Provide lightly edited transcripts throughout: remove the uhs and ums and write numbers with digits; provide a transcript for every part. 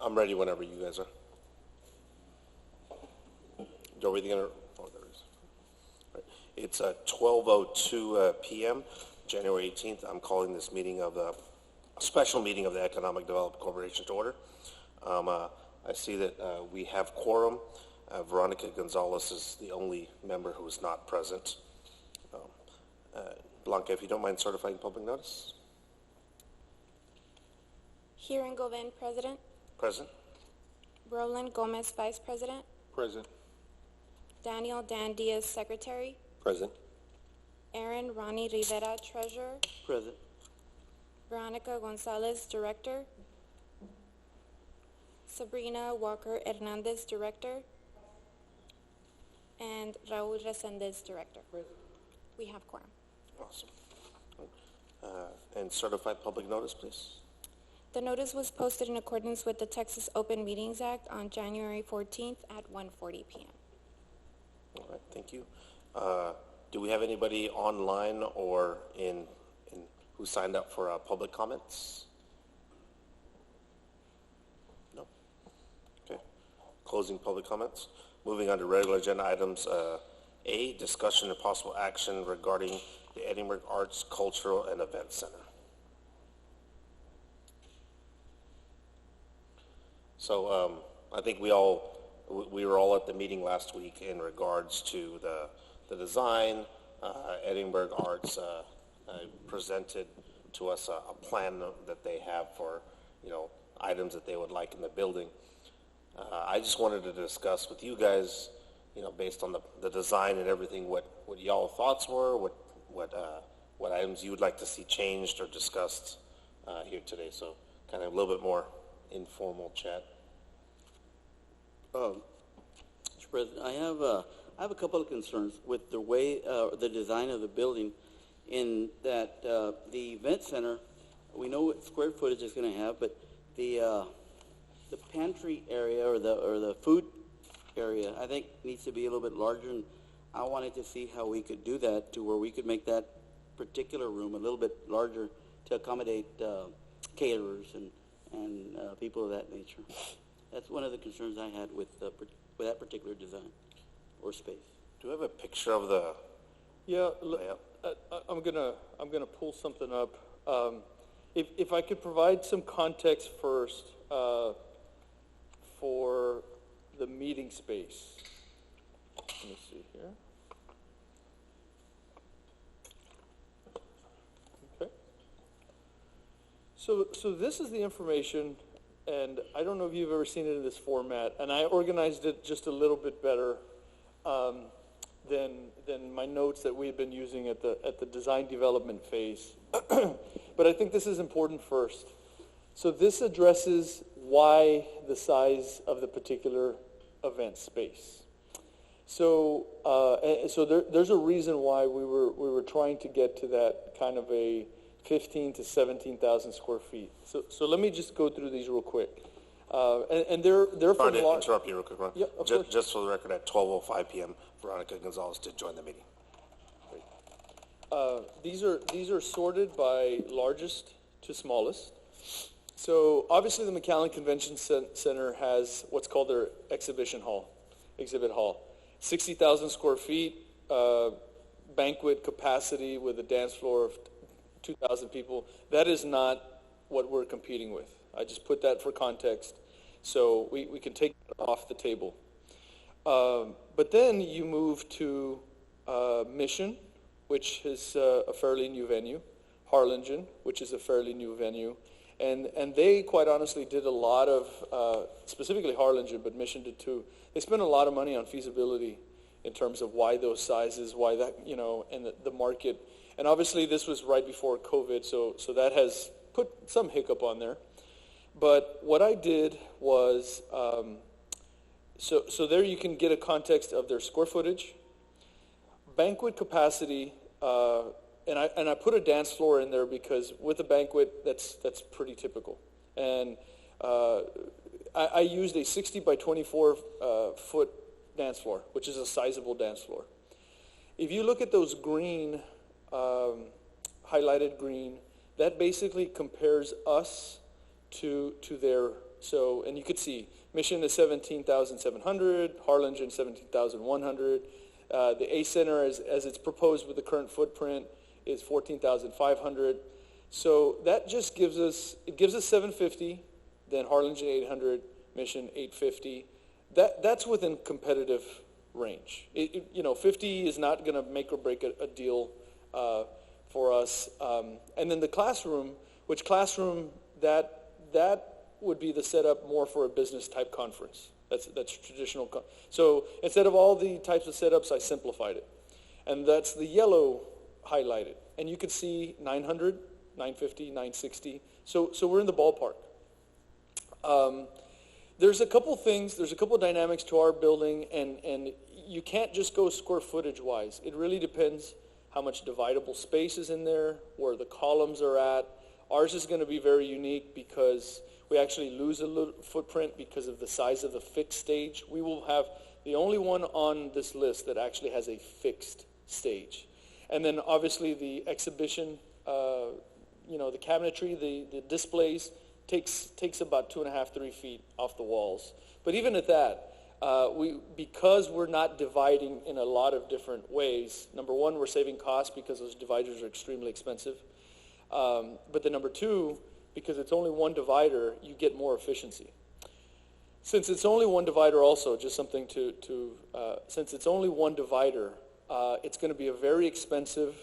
I'm ready whenever you guys are. Joe, are you gonna? Oh, there it is. Right. It's 12:02 p.m., January 18th. I'm calling this meeting of the special meeting of the Economic Development Corporation to order. I see that we have quorum. Veronica Gonzalez is the only member who is not present. Blanca, if you don't mind certifying public notice. Hiren Goven, President. Present. Roland Gomez, Vice President. Present. Daniel Dan Diaz, Secretary. Present. Aaron Ronnie Rivera, Treasurer. Present. Veronica Gonzalez, Director. Sabrina Walker Hernandez, Director. And Raul Resendez, Director. Present. We have quorum. Awesome. And certified public notice, please. The notice was posted in accordance with the Texas Open Meetings Act on January 14th at 1:40 p.m. All right, thank you. Do we have anybody online or in who signed up for public comments? No. Okay. Closing public comments. Moving on to regular agenda items. A, discussion and possible action regarding the Edinburgh Arts, Cultural, and Event Center. So I think we were all at the meeting last week in regards to the design. Edinburgh Arts presented to us a plan that they have for, items that they would like in the building. I just wanted to discuss with you guys, based on the design and everything, what y'all thoughts were, what items you would like to see changed or discussed here today. So kind of a little bit more informal chat. Mr. President, I have a couple of concerns with the way the design of the building. In that the event center, we know what square footage it's going to have, but the pantry area or the food area, I think, needs to be a little bit larger. And I wanted to see how we could do that to where we could make that particular room a little bit larger to accommodate caterers and people of that nature. That's one of the concerns I had with that particular design or space. Do you have a picture of the layout? I'm gonna pull something up. If I could provide some context first for the meeting space. Let me see here. Okay. So this is the information, and I don't know if you've ever seen it in this format, and I organized it just a little bit better than my notes that we've been using at the design development phase. But I think this is important first. So this addresses why the size of the particular event space. So there's a reason why we were trying to get to that kind of a 15 to 17,000 square feet. So let me just go through these real quick. And they're Sorry to interrupt you real quick, Ron. Yeah, of course. Just for the record, at 12:05 p.m., Veronica Gonzalez did join the meeting. These are sorted by largest to smallest. So obviously the McAllen Convention Center has what's called their exhibit hall, 60,000 square feet, banquet capacity with a dance floor of 2,000 people. That is not what we're competing with. I just put that for context, so we can take that off the table. But then you move to Mission, which is a fairly new venue, Harlingen, which is a fairly new venue, and they quite honestly did a lot of, specifically Harlingen, but Mission did too. They spent a lot of money on feasibility in terms of why those sizes, why that, and the market. And obviously this was right before COVID, so that has put some hiccup on there. But what I did was, so there you can get a context of their square footage, banquet capacity, and I put a dance floor in there because with a banquet, that's pretty typical. And I used a 60 by 24 foot dance floor, which is a sizable dance floor. If you look at those green, highlighted green, that basically compares us to their So, and you could see Mission is 17,700, Harlingen 17,100. The A Center, as it's proposed with the current footprint, is 14,500. So that just gives us 750, then Harlingen 800, Mission 850. That's within competitive range. 50 is not going to make or break a deal for us. And then the classroom, that would be the setup more for a business type conference. That's traditional. So instead of all the types of setups, I simplified it. And that's the yellow highlighted. And you could see 900, 950, 960. So we're in the ballpark. There's a couple things, there's a couple dynamics to our building, and you can't just go square footage wise. It really depends how much dividable space is in there, where the columns are at. Ours is going to be very unique because we actually lose a little footprint because of the size of the fixed stage. We will have the only one on this list that actually has a fixed stage. And then obviously the exhibition, the cabinetry, the displays takes about 2.5, 3 feet off the walls. But even at that, because we're not dividing in a lot of different ways, number one, we're saving costs because those dividers are extremely expensive. But then number two, because it's only one divider, you get more efficiency. Since it's only one divider also, just something since it's only one divider, it's going to be a very expensive,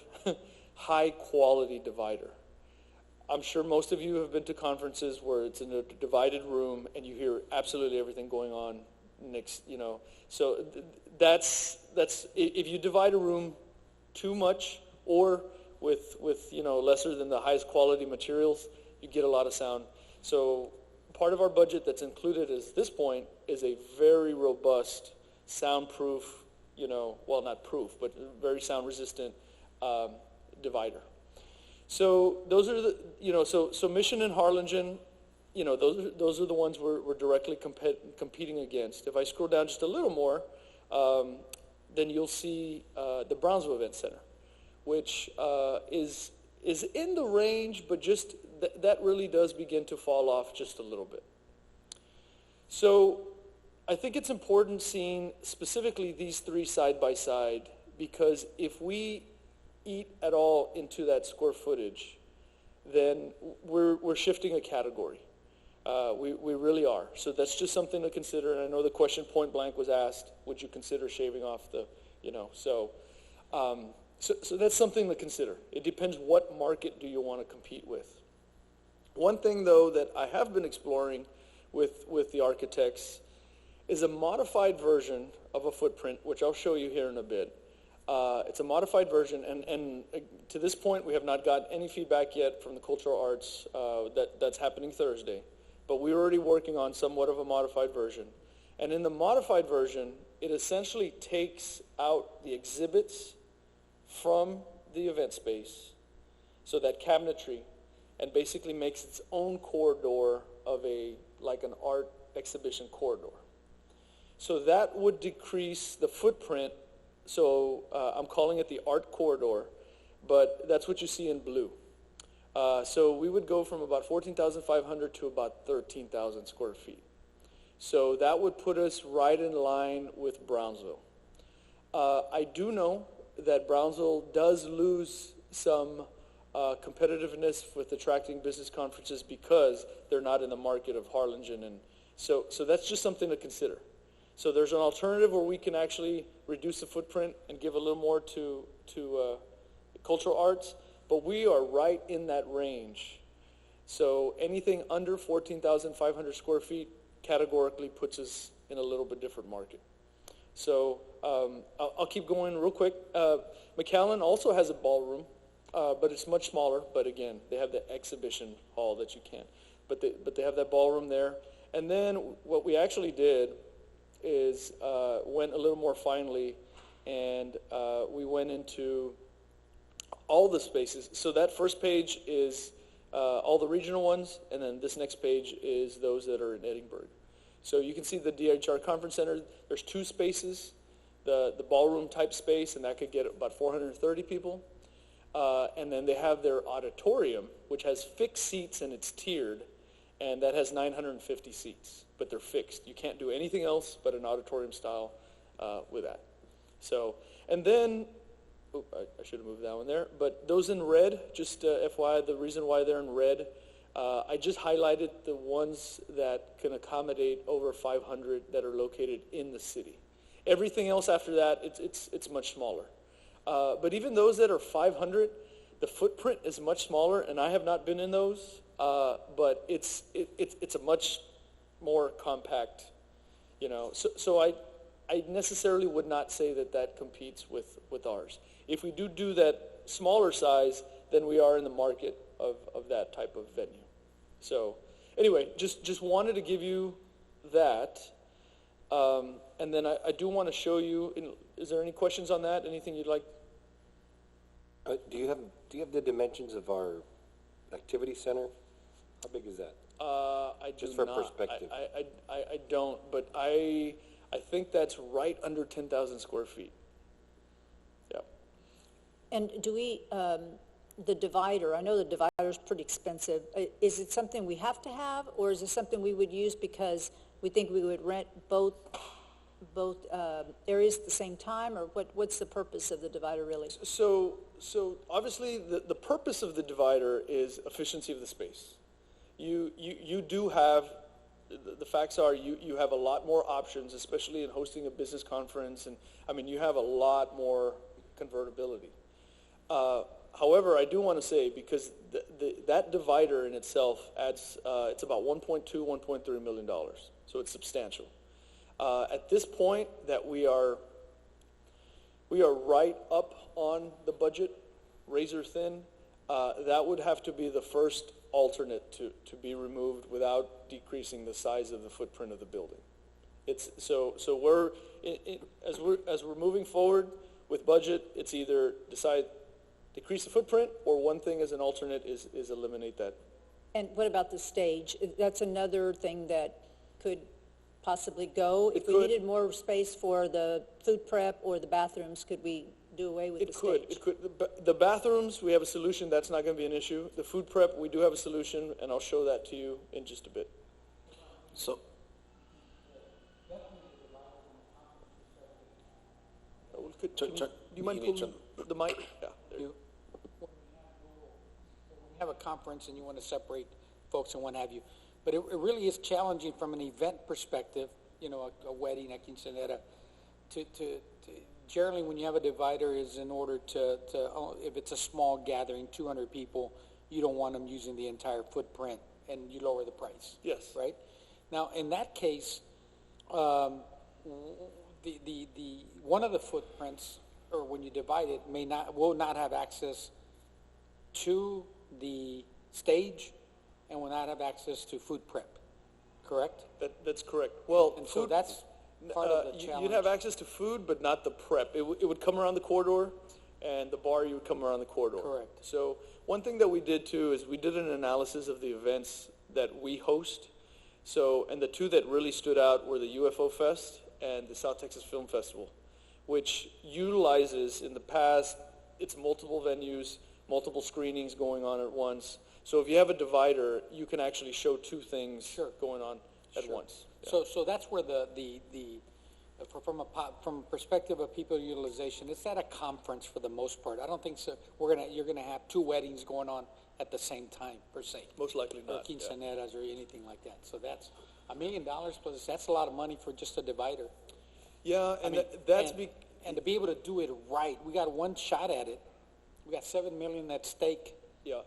high quality divider. I'm sure most of you have been to conferences where it's in a divided room and you hear absolutely everything going on next, So that's if you divide a room too much or with lesser than the highest quality materials, you get a lot of sound. So part of our budget that's included at this point is a very robust, soundproof, not proof, but very sound resistant divider. So those are the, so Mission and Harlingen, those are the ones we're directly competing against. If I scroll down just a little more, then you'll see the Brownsville Event Center, which is in the range, but just that really does begin to fall off just a little bit. So I think it's important seeing specifically these three side by side, because if we eat at all into that square footage, then we're shifting a category. We really are. So that's just something to consider. And I know the question point blank was asked, would you consider shaving off the, So that's something to consider. It depends what market do you want to compete with. One thing, though, that I have been exploring with the architects is a modified version of a footprint, which I'll show you here in a bit. It's a modified version, and to this point, we have not got any feedback yet from the cultural arts. That's happening Thursday. But we're already working on somewhat of a modified version. And in the modified version, it essentially takes out the exhibits from the event space, so that cabinetry, and basically makes its own corridor of like an art exhibition corridor. So that would decrease the footprint. So I'm calling it the art corridor, but that's what you see in blue. So we would go from about 14,500 to about 13,000 square feet. So that would put us right in line with Brownsville. I do know that Brownsville does lose some competitiveness with attracting business conferences because they're not in the market of Harlingen, and so that's just something to consider. So there's an alternative where we can actually reduce the footprint and give a little more to cultural arts, but we are right in that range. So anything under 14,500 square feet categorically puts us in a little bit different market. So I'll keep going real quick. McAllen also has a ballroom, but it's much smaller. But again, they have the exhibition hall that you can't. But they have that ballroom there. And then what we actually did is went a little more finely, and we went into all the spaces. So that first page is all the regional ones, and then this next page is those that are in Edinburgh. So you can see the DHR Conference Center. There's two spaces, the ballroom type space, and that could get about 430 people. And then they have their auditorium, which has fixed seats and it's tiered. and that has 950 seats, but they're fixed. You can't do anything else but an auditorium style with that. So, and then, I should have moved that one there, but those in red, just FYI, the reason why they're in red, I just highlighted the ones that can accommodate over 500 that are located in the city. Everything else after that, it's much smaller. But even those that are 500, the footprint is much smaller, and I have not been in those, but it's a much more compact, So I necessarily would not say that competes with ours. If we do that smaller size, then we are in the market of that type of venue. So anyway, just wanted to give you that. And then I do want to show you, is there any questions on that? Anything you'd like? Do you have the dimensions of our activity center? How big is that? I do Just for not. perspective. I don't, but I think that's right under 10,000 square feet. Yeah. And do we, the divider, I know the divider's pretty expensive. Is it something we have to have, or is it something we would use because we think we would rent both areas at the same time, or what's the purpose of the divider really? So obviously the purpose of the divider is efficiency of the space. You do have, the facts are you have a lot more options, especially in hosting a business conference, and I mean you have a lot more convertibility. However, I do want to say, because that divider in itself adds, it's about $1.2-1.3 million, so it's substantial. At this point that we are right up on the budget, razor thin, that would have to be the first alternate to be removed without decreasing the size of the footprint of the building. It's so we're as we're moving forward with budget, it's either decrease the footprint, or one thing as an alternate is eliminate that. And what about the stage? That's another thing that could possibly go. If we needed more space for the food prep or the bathrooms, could we do away with the stage? It could. The bathrooms, we have a solution. That's not going to be an issue. The food prep, we do have a solution, and I'll show that to you in just a bit. So, Do you mind pulling the mic? Yeah. There you go. Have a conference and you want to separate folks and what have you. But it really is challenging from an event perspective, a wedding, a quinceanera, to generally when you have a divider is in order to if it's a small gathering, 200 people, you don't want them using the entire footprint and you lower the price. Yes. Right? Now, in that case, the one of the footprints, or when you divide it, will not have access to the stage and will not have access to food prep, correct? That's correct. Well, And so that's part of the challenge. You'd have access to food, but not the prep. It would come around the corridor, and the bar, you would come around the corridor. Correct. So one thing that we did, too, is we did an analysis of the events that we host. And the two that really stood out were the UFO Fest and the South Texas Film Festival, which utilizes, in the past, it's multiple venues, multiple screenings going on at once. So if you have a divider, you can actually show two things going on at once. Yeah. So that's where from a perspective of people utilization, it's at a conference for the most part. I don't think so. You're gonna have two weddings going on at the same time per se. Most likely Or not. quinceaneras or anything like that. So that's $1 million plus. That's a lot of money for just a divider. Yeah, and And to be able to do it right, we got one shot at it. We got $7 million at stake. yeah.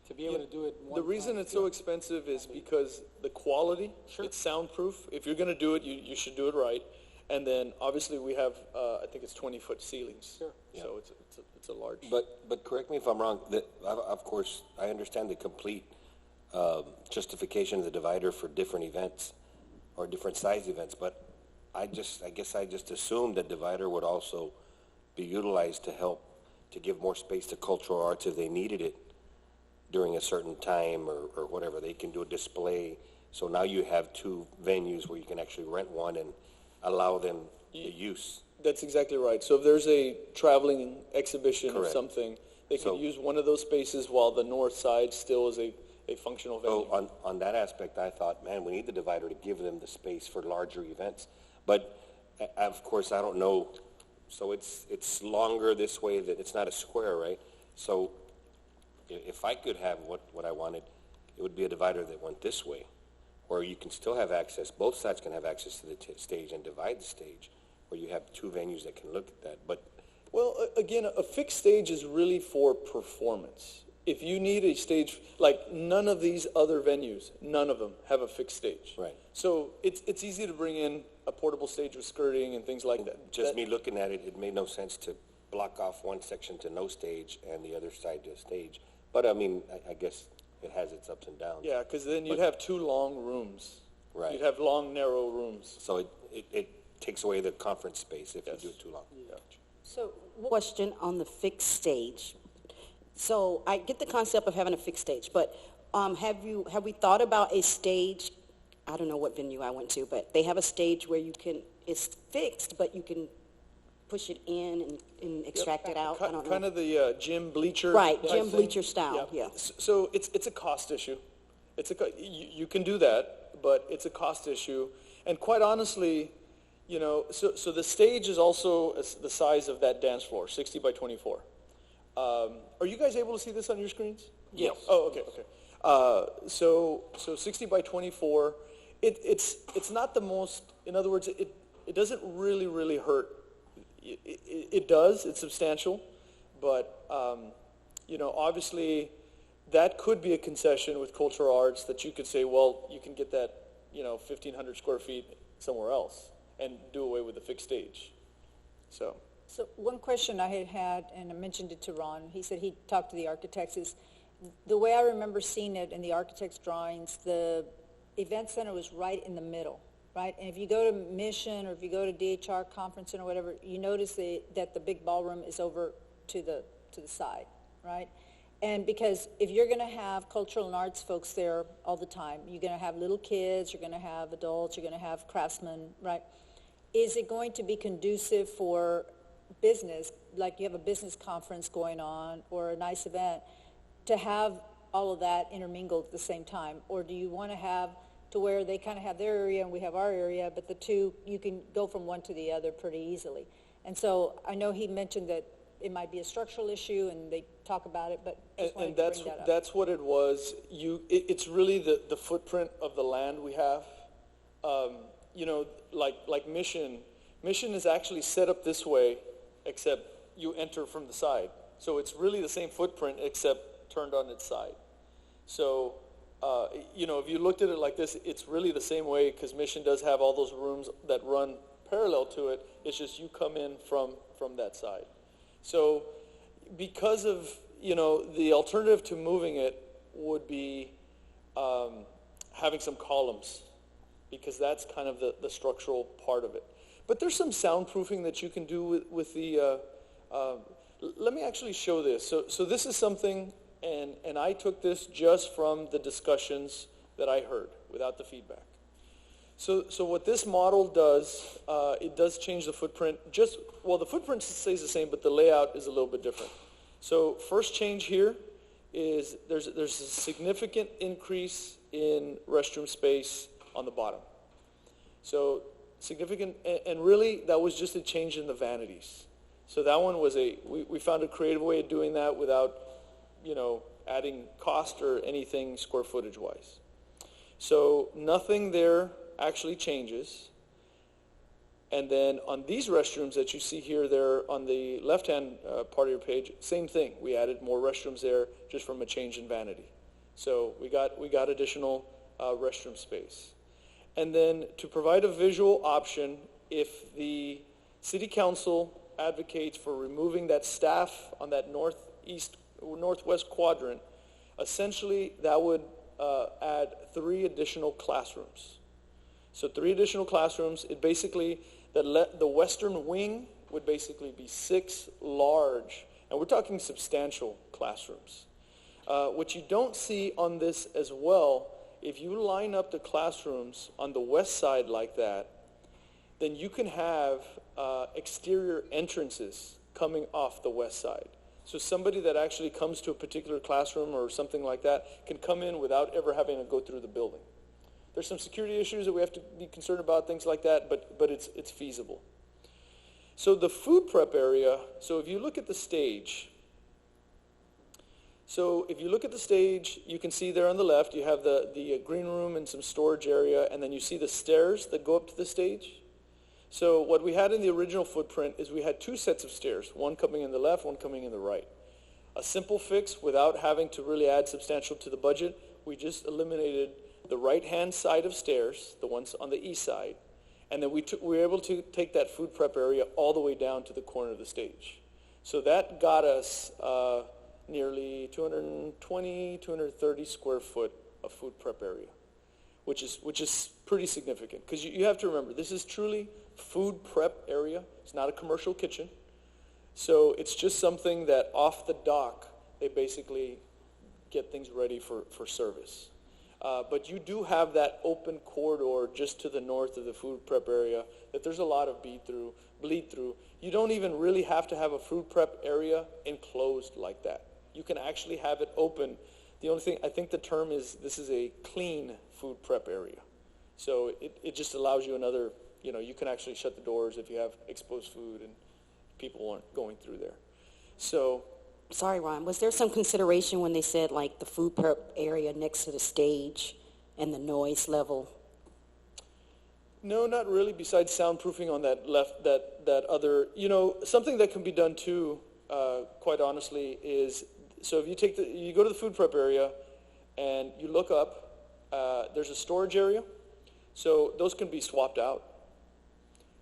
To be able to do it one The reason time. it's so expensive is because the quality, Sure. it's soundproof. If you're going to do it, you should do it right. And then obviously we have, I think it's 20-foot ceilings. Sure. So it's a large. but correct me if I'm wrong, of course, I understand the complete justification of the divider for different events or different size events, but I guess I just assumed that divider would also be utilized to help to give more space to cultural arts if they needed it during a certain time or whatever. They can do a display. So now you have two venues where you can actually rent one and allow them the use. That's exactly right. So if there's a traveling exhibition of Correct. something, they So- could use one of those spaces while the north side still is a functional venue. So on that aspect, I thought, man, we need the divider to give them the space for larger events. But of course, I don't know. So it's longer this way, that it's not a square, right? So if I could have what I wanted, it would be a divider that went this way, where you can still have access, both sides can have access to the stage and divide the stage, where you have two venues that can look at that. But Well, again, a fixed stage is really for performance. If you need a stage, like none of these other venues, none of them have a fixed stage. Right. So it's easy to bring in a portable stage with skirting and things like that. just me looking at it, it made no sense to block off one section to no stage and the other side to a stage. But I mean, I guess it has its ups and downs. Yeah, because then you'd have two long rooms. Right. You'd have long, narrow rooms. So it takes away the conference space if you do it too long. So, Question on the fixed stage. So I get the concept of having a fixed stage, but have we thought about a stage? I don't know what venue I went to, but they have a stage where it's fixed, but you can push it in and extract it out. I don't know. Kind of the gym bleacher. Right, type gym thing. bleacher style, yeah. So it's a cost issue. You can do that, but it's a cost issue. And quite honestly, you know, so the stage is also the size of that dance floor, 60 by 24. Are you guys able to see this on your screens? Yes. Oh, okay. So 60 by 24, it's not the most, in other words, it doesn't really hurt. It does, it's substantial, but, you know, obviously that could be a concession with cultural arts that you could say, well, you can get that, you know, 1,500 square feet somewhere else and do away with the fixed stage. So one question I had, and I mentioned it to Ron, he said he talked to the architects, is the way I remember seeing it in the architect's drawings, the event center was right in the middle, right? And if you go to Mission or if you go to DHR Conference Center or whatever, you notice that the big ballroom is over to the side, right? And because if you're going to have cultural and arts folks there all the time, you're going to have little kids, you're going to have adults, you're going to have craftsmen, right? Is it going to be conducive for business, like you have a business conference going on or a nice event, to have all of that intermingled at the same time? Or do you want to have to where they kind of have their area and we have our area, but the two, you can go from one to the other pretty easily? And so I know he mentioned that it might be a structural issue and they talk about it, but just wanted to bring that up. That's what it was. It's really the footprint of the land we have. You know, like Mission is actually set up this way, except you enter from the side. So it's really the same footprint, except turned on its side. So, you know, if you looked at it like this, it's really the same way, because Mission does have all those rooms that run parallel to it. It's just you come in from that side. So because of, you know, the alternative to moving it would be having some columns, because that's kind of the structural part of it. But there's some soundproofing that you can do with the, let me actually show this. So this is something, and I took this just from the discussions that I heard without the feedback. So what this model does, it does change the footprint. The footprint stays the same, but the layout is a little bit different. So first change here is there's a significant increase in restroom space on the bottom. So significant, and really that was just a change in the vanities. So that one was we found a creative way of doing that without, you know, adding cost or anything square footage wise. So nothing there actually changes. And then on these restrooms that you see here, they're on the left-hand part of your page, same thing. We added more restrooms there just from a change in vanity. So we got additional restroom space. And then to provide a visual option, if the city council advocates for removing that staff on that northwest quadrant, essentially that would add 3 additional classrooms. So 3 additional classrooms. It basically, the western wing would basically be 6 large, and we're talking substantial classrooms. What you don't see on this as well, if you line up the classrooms on the west side like that, then you can have exterior entrances coming off the west side. So somebody that actually comes to a particular classroom or something like that can come in without ever having to go through the building. There's some security issues that we have to be concerned about, things like that, but it's feasible. So the food prep area, so if you look at the stage, you can see there on the left, you have the green room and some storage area, and then you see the stairs that go up to the stage. So what we had in the original footprint is we had two sets of stairs, one coming in the left, one coming in the right. A simple fix without having to really add substantial to the budget, we just eliminated the right-hand side of stairs, the ones on the east side, and then we were able to take that food prep area all the way down to the corner of the stage. So that got us nearly 220, 230 square foot of food prep area, which is pretty significant. Because you have to remember, this is truly food prep area. It's not a commercial kitchen. So it's just something that off the dock, they basically get things ready for service. But you do have that open corridor just to the north of the food prep area that there's a lot of bleed through. You don't even really have to have a food prep area enclosed like that. You can actually have it open. The only thing, I think the term is, this is a clean food prep area. So it just allows you another, you can actually shut the doors if you have exposed food and people aren't going through there. So, Sorry, Ron, was there some consideration when they said like the food prep area next to the stage and the noise level? no, not really, besides soundproofing on that other, something that can be done too, quite honestly, is, so if you go to the food prep area and you look up, there's a storage area, so those can be swapped out.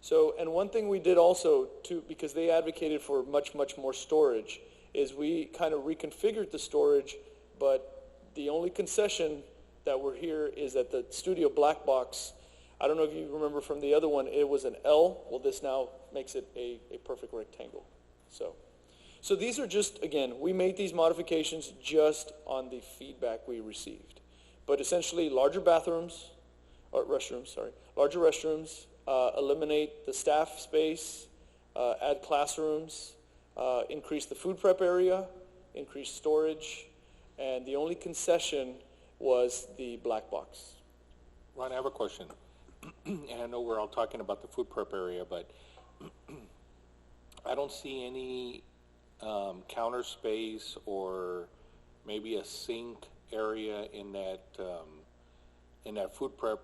So, and one thing we did also too, because they advocated for much, much more storage, is we kind of reconfigured the storage, but the only concession that we're here is that the studio black box, I don't know if you remember from the other one, it was an L. Well, this now makes it a perfect rectangle. So these are just, again, we made these modifications just on the feedback we received. But essentially larger restrooms, eliminate the staff space, add classrooms, increase the food prep area, increase storage, and the only concession was the black box. Ron, I have a question. And I know we're all talking about the food prep area, but I don't see any counter space or maybe a sink area in that food prep.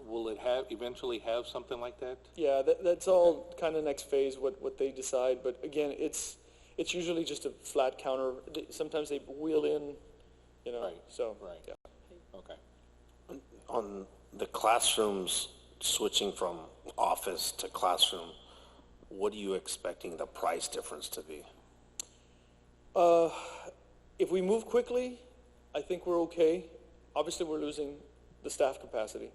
Will it eventually have something like that? Yeah, that's all kind of next phase, what they decide. But again, it's usually just a flat counter. Sometimes they wheel in, Right. so. Right. Yeah. Okay. On the classrooms, switching from office to classroom, what are you expecting the price difference to be? If we move quickly, I think we're okay. Obviously, we're losing the staff capacity.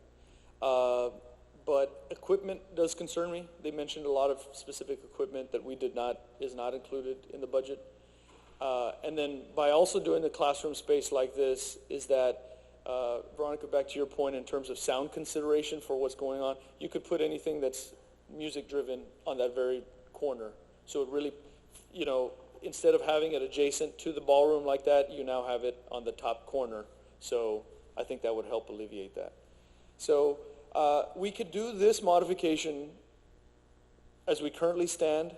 But equipment does concern me. They mentioned a lot of specific equipment that is not included in the budget. And then by also doing the classroom space like this is that, Veronica, back to your point in terms of sound consideration for what's going on, you could put anything that's music driven on that very corner. So it really, instead of having it adjacent to the ballroom like that, you now have it on the top corner. So I think that would help alleviate that. So we could do this modification as we currently stand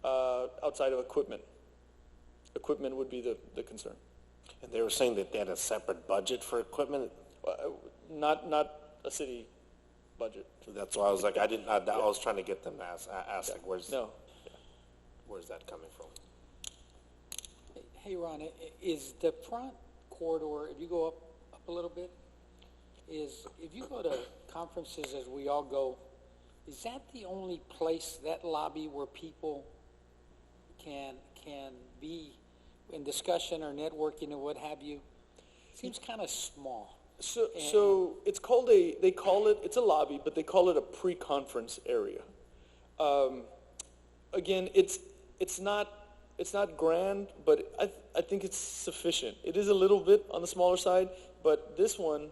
outside of equipment. Equipment would be the concern. And they were saying that they had a separate budget for equipment. Not a city budget. So that's why I was like, I was trying to get them to ask like, where's that coming from? Hey, Ron, is the front corridor, if you go up a little bit, if you go to conferences as we all go, is that the only place, that lobby, where people can be in discussion or networking or what have you? Seems kind of small. So it's called it's a lobby, but they call it a pre-conference area. Again, it's not grand, but I think it's sufficient. It is a little bit on the smaller side, but this one,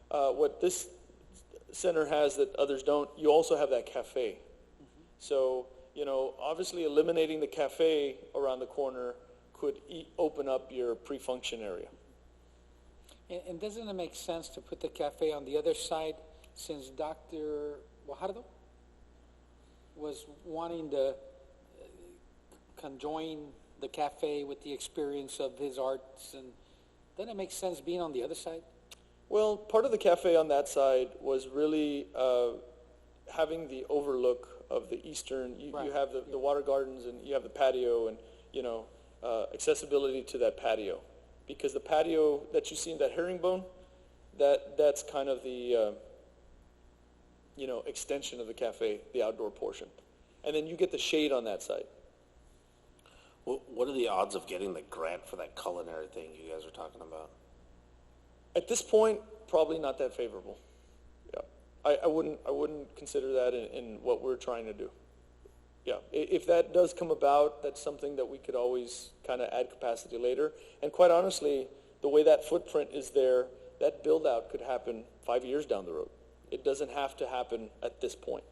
what this center has that others don't, you also have that cafe. Mm-hmm. So, obviously eliminating the cafe around the corner could open up your pre-function area. And doesn't it make sense to put the cafe on the other side, since Dr. Guajardo was wanting to conjoin the cafe with the experience of his arts, and doesn't it make sense being on the other side? Well, part of the cafe on that side was really having the overlook of the eastern, you have the water gardens, and you have the patio, and, accessibility to that patio. Because the patio that you see in that herringbone, that's kind of the, extension of the cafe, the outdoor portion. And then you get the shade on that side. What are the odds of getting the grant for that culinary thing you guys are talking about? At this point, probably not that favorable. Yeah, I wouldn't consider that in what we're trying to do. Yeah, if that does come about, that's something that we could always kind of add capacity later. And quite honestly, the way that footprint is there, that build out could happen 5 years down the road. It doesn't have to happen at this point.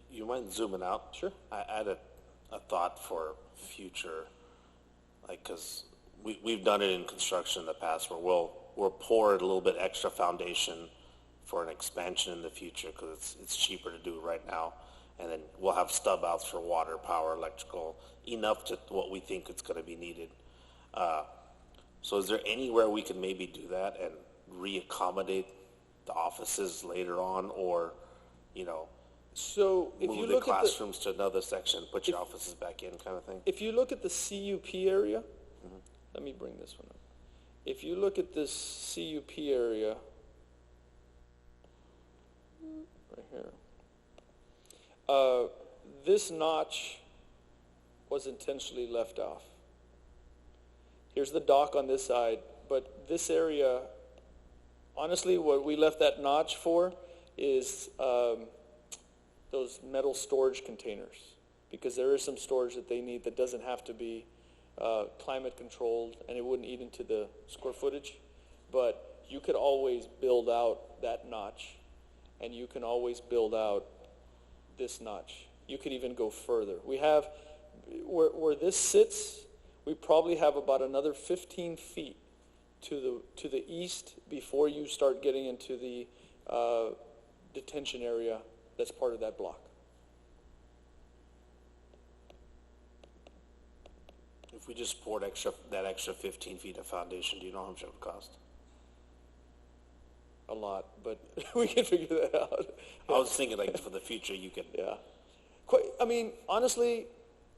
You mind zooming out? Sure. I had a thought for future, because we've done it in construction in the past where we'll pour a little bit extra foundation for an expansion in the future because it's cheaper to do right now, and then we'll have stub outs for water, power, electrical, enough to what we think it's going to be needed. So is there anywhere we can maybe do that and reaccommodate the offices later on, or So if you move the look at classrooms to another section, put your offices back in, kind of thing? if you look at the CUP area, let me bring this one up. If you look at this CUP area, right here, this notch was intentionally left off. Here's the dock on this side, but this area, honestly, what we left that notch for is those metal storage containers, because there is some storage that they need that doesn't have to be climate controlled, and it wouldn't eat into the square footage. But you could always build out that notch, and you can always build out this notch. You could even go further. We have, where this sits, we probably have about another 15 feet to the east before you start getting into the detention area that's part of that block. If we just poured that extra 15 feet of foundation, do you know how much it would cost? A lot, but we can figure that out. I was thinking, like, for the future, you could. Yeah. Honestly,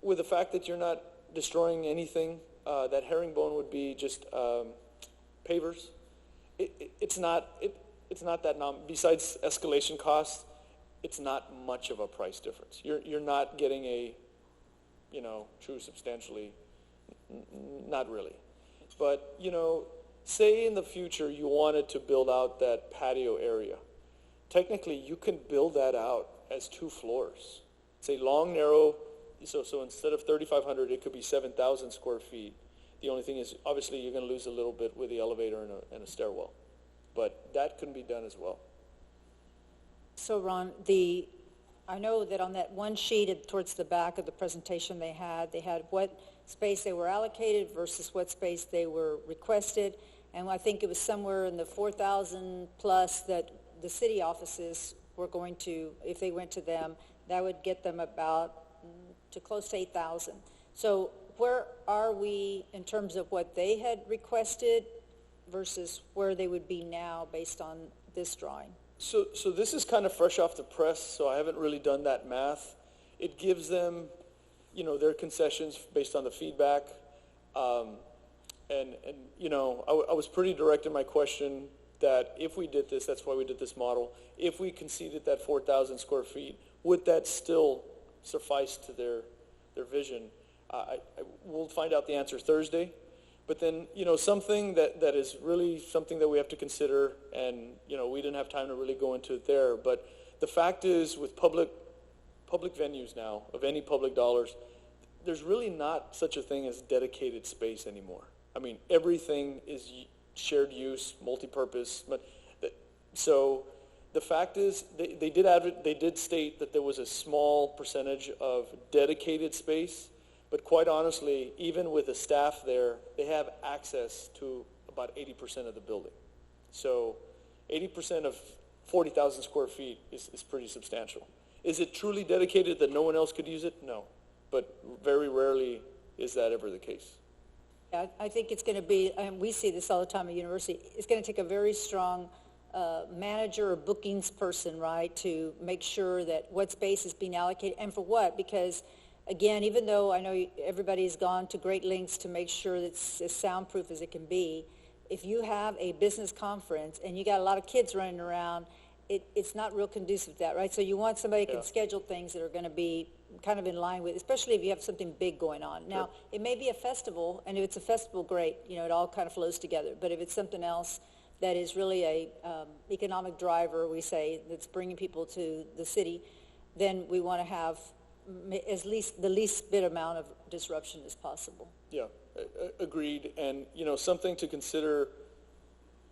with the fact that you're not destroying anything, that herringbone would be just pavers. It's not that besides escalation costs, it's not much of a price difference. You're not getting a, true substantially, not really. But, say in the future you wanted to build out that patio area. Technically, you can build that out as 2 floors. It's a long, narrow, so instead of 3,500, it could be 7,000 square feet. The only thing is, obviously, you're going to lose a little bit with the elevator and a stairwell. But that can be done as well. So Ron, I know that on that one sheet towards the back of the presentation they had what space they were allocated versus what space they were requested. And I think it was somewhere in the 4,000 plus that the city offices were going to, if they went to them, that would get them about to close to 8,000. So where are we in terms of what they had requested versus where they would be now based on this drawing? So this is kind of fresh off the press, so I haven't really done that math. It gives them, their concessions based on the feedback. And I was pretty direct in my question that if we did this, that's why we did this model, if we conceded that 4,000 square feet, would that still suffice to their vision? We'll find out the answer Thursday. But then, something that is really something that we have to consider, and, we didn't have time to really go into it there, but the fact is with public venues now, of any public dollars, there's really not such a thing as dedicated space anymore. I mean, everything is shared use, multi-purpose, so the fact is they did state that there was a small percentage of dedicated space, But quite honestly, even with the staff there, they have access to about 80% of the building. So 80% of 40,000 square feet is pretty substantial. Is it truly dedicated that no one else could use it? No. But very rarely is that ever the case. Yeah, I think it's going to be, and we see this all the time at university, it's going to take a very strong manager or bookings person, right, to make sure that what space is being allocated, and for what, because, again, even though I know everybody's gone to great lengths to make sure that it's as soundproof as it can be, if you have a business conference and you got a lot of kids running around, it's not real conducive to that, right? So you want somebody who can schedule things that are going to be kind of in line with, especially if you have something big going on. Now, it may be a festival, and if it's a festival, great, you know, it all kind of flows together. But if it's something else that is really a economic driver, we say, that's bringing people to the city, then we want to have at least the least bit amount of disruption as possible. Yeah, agreed. And, you know, something to consider,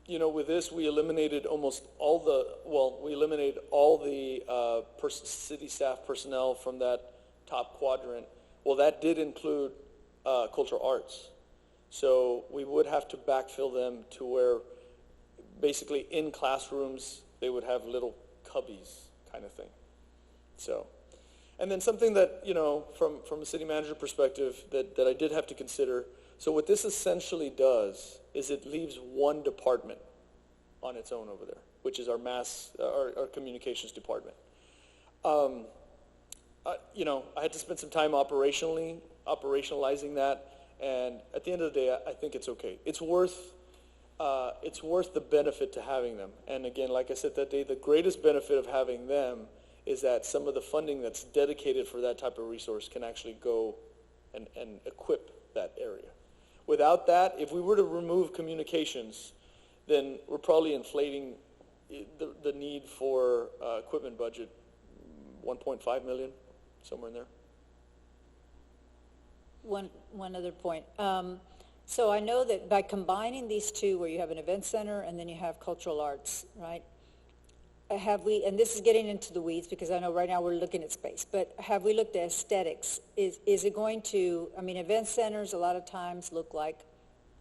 you know, with this, we eliminated we eliminated all the city staff personnel from that top quadrant. Well, that did include cultural arts. So we would have to backfill them to where basically in classrooms they would have little cubbies kind of thing. So, and then something that, you know, from a city manager perspective that I did have to consider, so what this essentially does is it leaves one department on its own over there, which is our communications department. You know, I had to spend some time operationalizing that, and at the end of the day, I think it's okay. It's worth the benefit to having them. And again, like I said that day, the greatest benefit of having them is that some of the funding that's dedicated for that type of resource can actually go and equip that area. Without that, if we were to remove communications, then we're probably inflating the need for equipment budget, 1.5 million, somewhere in there. One other point. So I know that by combining these two, where you have an event center and then you have cultural arts, right? Have we, and this is getting into the weeds because I know right now we're looking at space, but have we looked at aesthetics? Is it going to, I mean, event centers a lot of times look like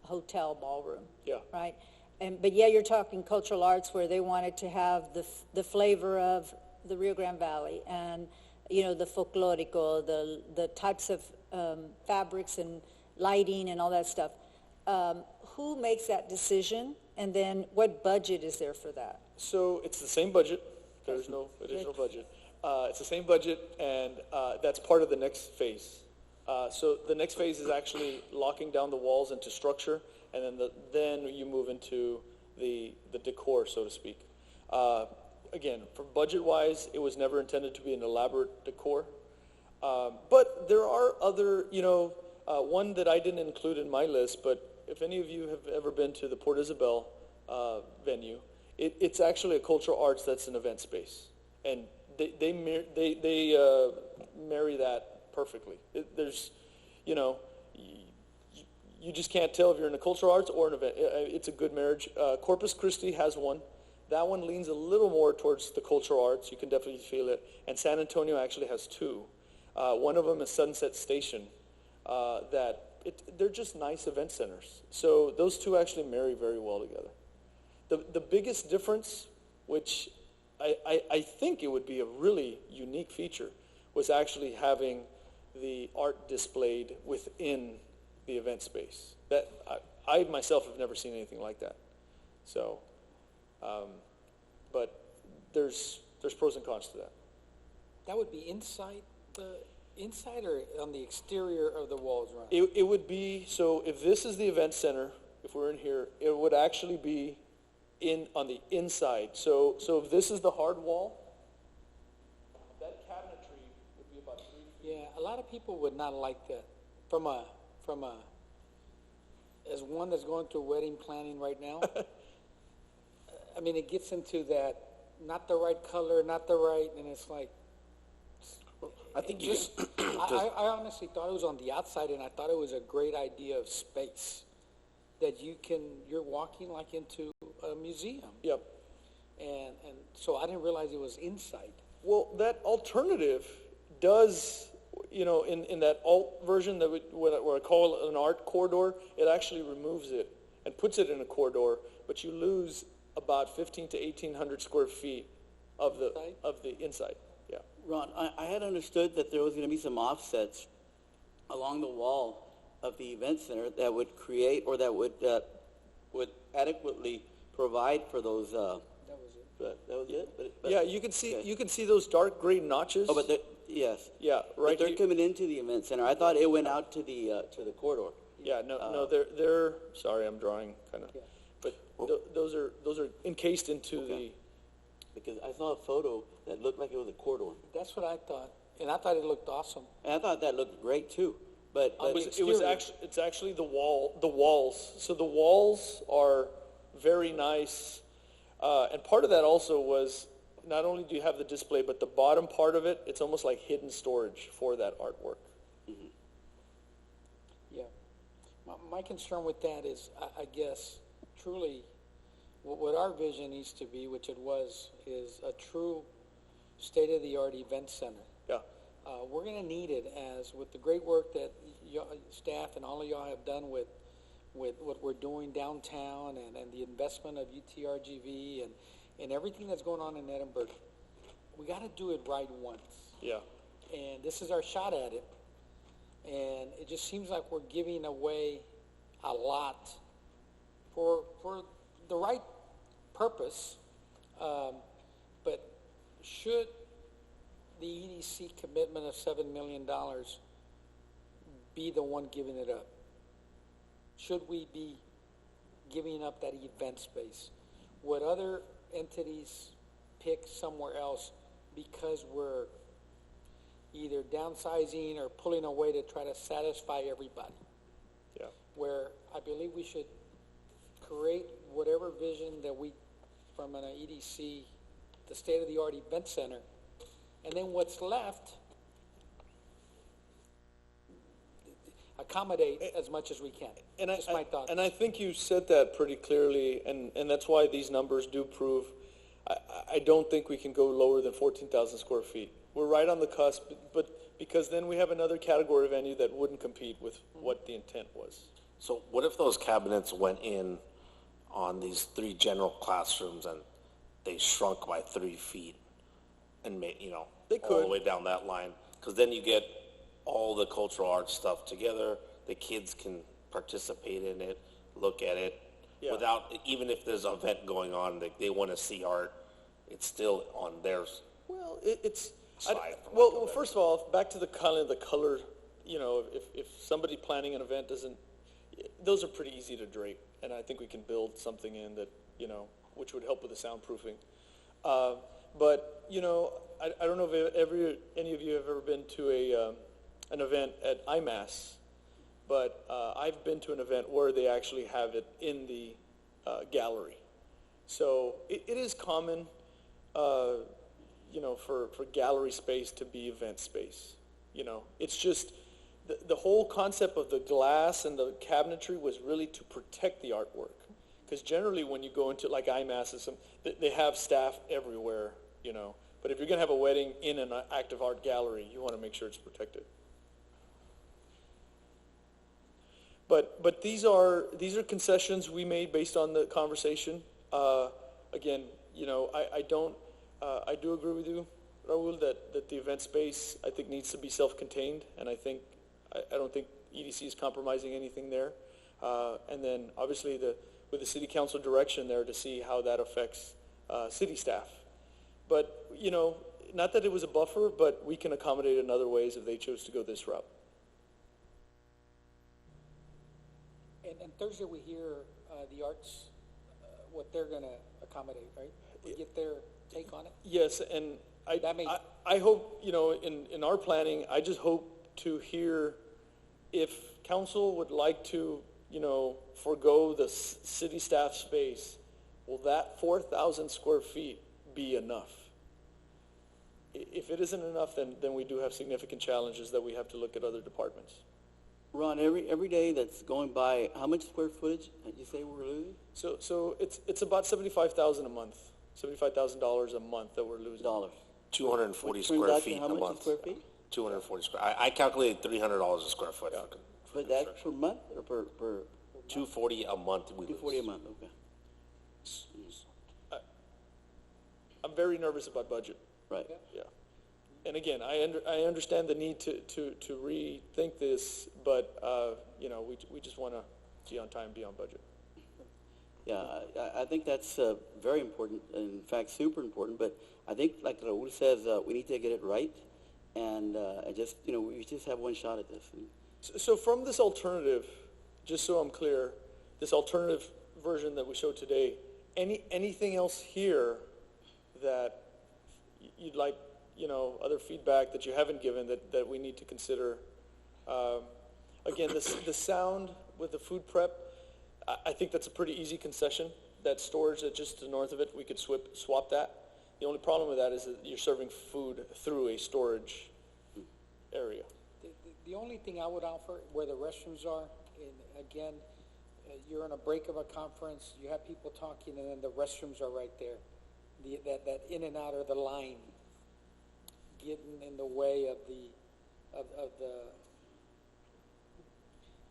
a hotel ballroom, right? But yeah, you're talking cultural arts where they wanted to have the flavor of the Rio Grande Valley and, you know, the folklorico, the types of fabrics and lighting and all that stuff. Who makes that decision, and then what budget is there for that? So it's the same budget. There's no additional budget. It's the same budget, and that's part of the next phase. So the next phase is actually locking down the walls into structure, and then you move into the decor, so to speak. Again, for budget-wise, it was never intended to be an elaborate decor. But there are other, you know, one that I didn't include in my list, but if any of you have ever been to the Port Isabel venue, it's actually a cultural arts that's an event space, and they marry that perfectly. There's, you know, you just can't tell if you're in a cultural arts or an event. It's a good marriage. Corpus Christi has one. That one leans a little more towards the cultural arts. You can definitely feel it. And San Antonio actually has two. One of them is Sunset Station. They're just nice event centers. So those two actually marry very well together. The biggest difference, which I think it would be a really unique feature, was actually having the art displayed within the event space. That I myself have never seen anything like that. So, but there's pros and cons to that. That would be inside or on the exterior of the walls, right? It would be, so if this is the event center, if we're in here, it would actually be on the inside. So if this is the hard wall, that cabinetry would be about 3 feet. Yeah, a lot of people would not like that. From a as one that's going through wedding planning right now, I mean, it gets into that, not the right color, not the right, and it's like, I think I honestly thought it was on the outside, and I thought it was a great idea of space that you're walking like into a museum. Yep. And so I didn't realize it was inside. Well, that alternative does you know, in that alt version that what I call an art corridor, it actually removes it and puts it in a corridor, but you lose about 15 to 1,800 square feet of the inside. Yeah. Ron, I had understood that there was going to be some offsets along the wall of the event center that would create, or that would adequately provide for those, that was it? Yeah, you can see those dark gray notches. Oh, but yes. Yeah, right. But they're coming into the event center. I thought it went out to the corridor. Yeah, no, they're, sorry, I'm drawing kind of, but those are encased into the, Because I saw a photo that looked like it was a corridor. That's what I thought, and I thought it looked awesome. And I thought that looked great too. But it's actually the walls. So the walls are very nice. And part of that also was, not only do you have the display, but the bottom part of it, it's almost like hidden storage for that artwork. Yeah. My concern with that is, I guess, truly, what our vision needs to be, which it was, is a true state-of-the-art event center. Yeah. We're going to need it, as with the great work that staff and all of y'all have done with what we're doing downtown, and the investment of UTRGV and everything that's going on in Edinburgh. We got to do it right once. Yeah. And this is our shot at it. And it just seems like we're giving away a lot for the right purpose. But should the EDC commitment of $7 million be the one giving it up? Should we be giving up that event space? Would other entities pick somewhere else because we're either downsizing or pulling away to try to satisfy everybody? Yeah. Where I believe we should create whatever vision that we, from an EDC, the state-of-the-art event center, and then what's left, accommodate as much as we can. And Just my thoughts. And I think you said that pretty clearly, and that's why these numbers do prove. I don't think we can go lower than 14,000 square feet. We're right on the cusp, but because then we have another category venue that wouldn't compete with what the intent was. So what if those cabinets went in on these 3 general classrooms and they shrunk by 3 feet and made, They all the could. way down that line? Because then you get all the cultural arts stuff together. The kids can participate in it, look at it, Yeah. without, even if there's an event going on, they want to see art, it's still on theirs. Well, it's Side, for lack of a well. better First of all, back to the color. If somebody planning an event doesn't, those are pretty easy to drape, and I think we can build something in that which would help with the soundproofing. But I don't know if any of you have ever been to an event at IMAS, but I've been to an event where they actually have it in the gallery. So it is common, for gallery space to be event space. It's just the whole concept of the glass and the cabinetry was really to protect the artwork. Because generally when you go into like IMAS, they have staff everywhere, But if you're going to have a wedding in an active art gallery, you want to make sure it's protected. But these are concessions we made based on the conversation. Again, I do agree with you, Raul, that the event space I think needs to be self-contained, and I don't think EDC is compromising anything there. And then obviously with the city council direction there to see how that affects city staff. But not that it was a buffer, but we can accommodate it in other ways if they chose to go this route. And Thursday we hear the arts, what they're going to accommodate, right? We get their take on it. Yes, and I hope, in our planning, I just hope to hear if council would like to, forego the city staff space, will that 4,000 square feet be enough? If it isn't enough, then we do have significant challenges that we have to look at other departments. Ron, every day that's going by, how much square footage did you say we're losing? So it's about $75,000 a month, $75,000 a month that we're losing. Dollars. 240 Which turns square out to feet how a much in month. square feet? 240 square, I calculated $300 a square foot. But that's per month or per 240 a month we lose. 240 a month, okay. I'm very nervous about budget. Right. Yeah. And again, I understand the need to rethink this, but, we just want to be on time, be on budget. Yeah, I think that's very important, in fact, super important, but I think, like Raul says, we need to get it right, and we just have one shot at this. So from this alternative, just so I'm clear, this alternative version that we showed today, anything else here that you'd like, other feedback that you haven't given that we need to consider? Again, the sound with the food prep, I think that's a pretty easy concession. That storage that's just to the north of it, we could swap that. The only problem with that is that you're serving food through a storage area. The only thing I would offer where the restrooms are, and again, you're on a break of a conference, you have people talking, and then the restrooms are right there. That in and out of the line getting in the way of the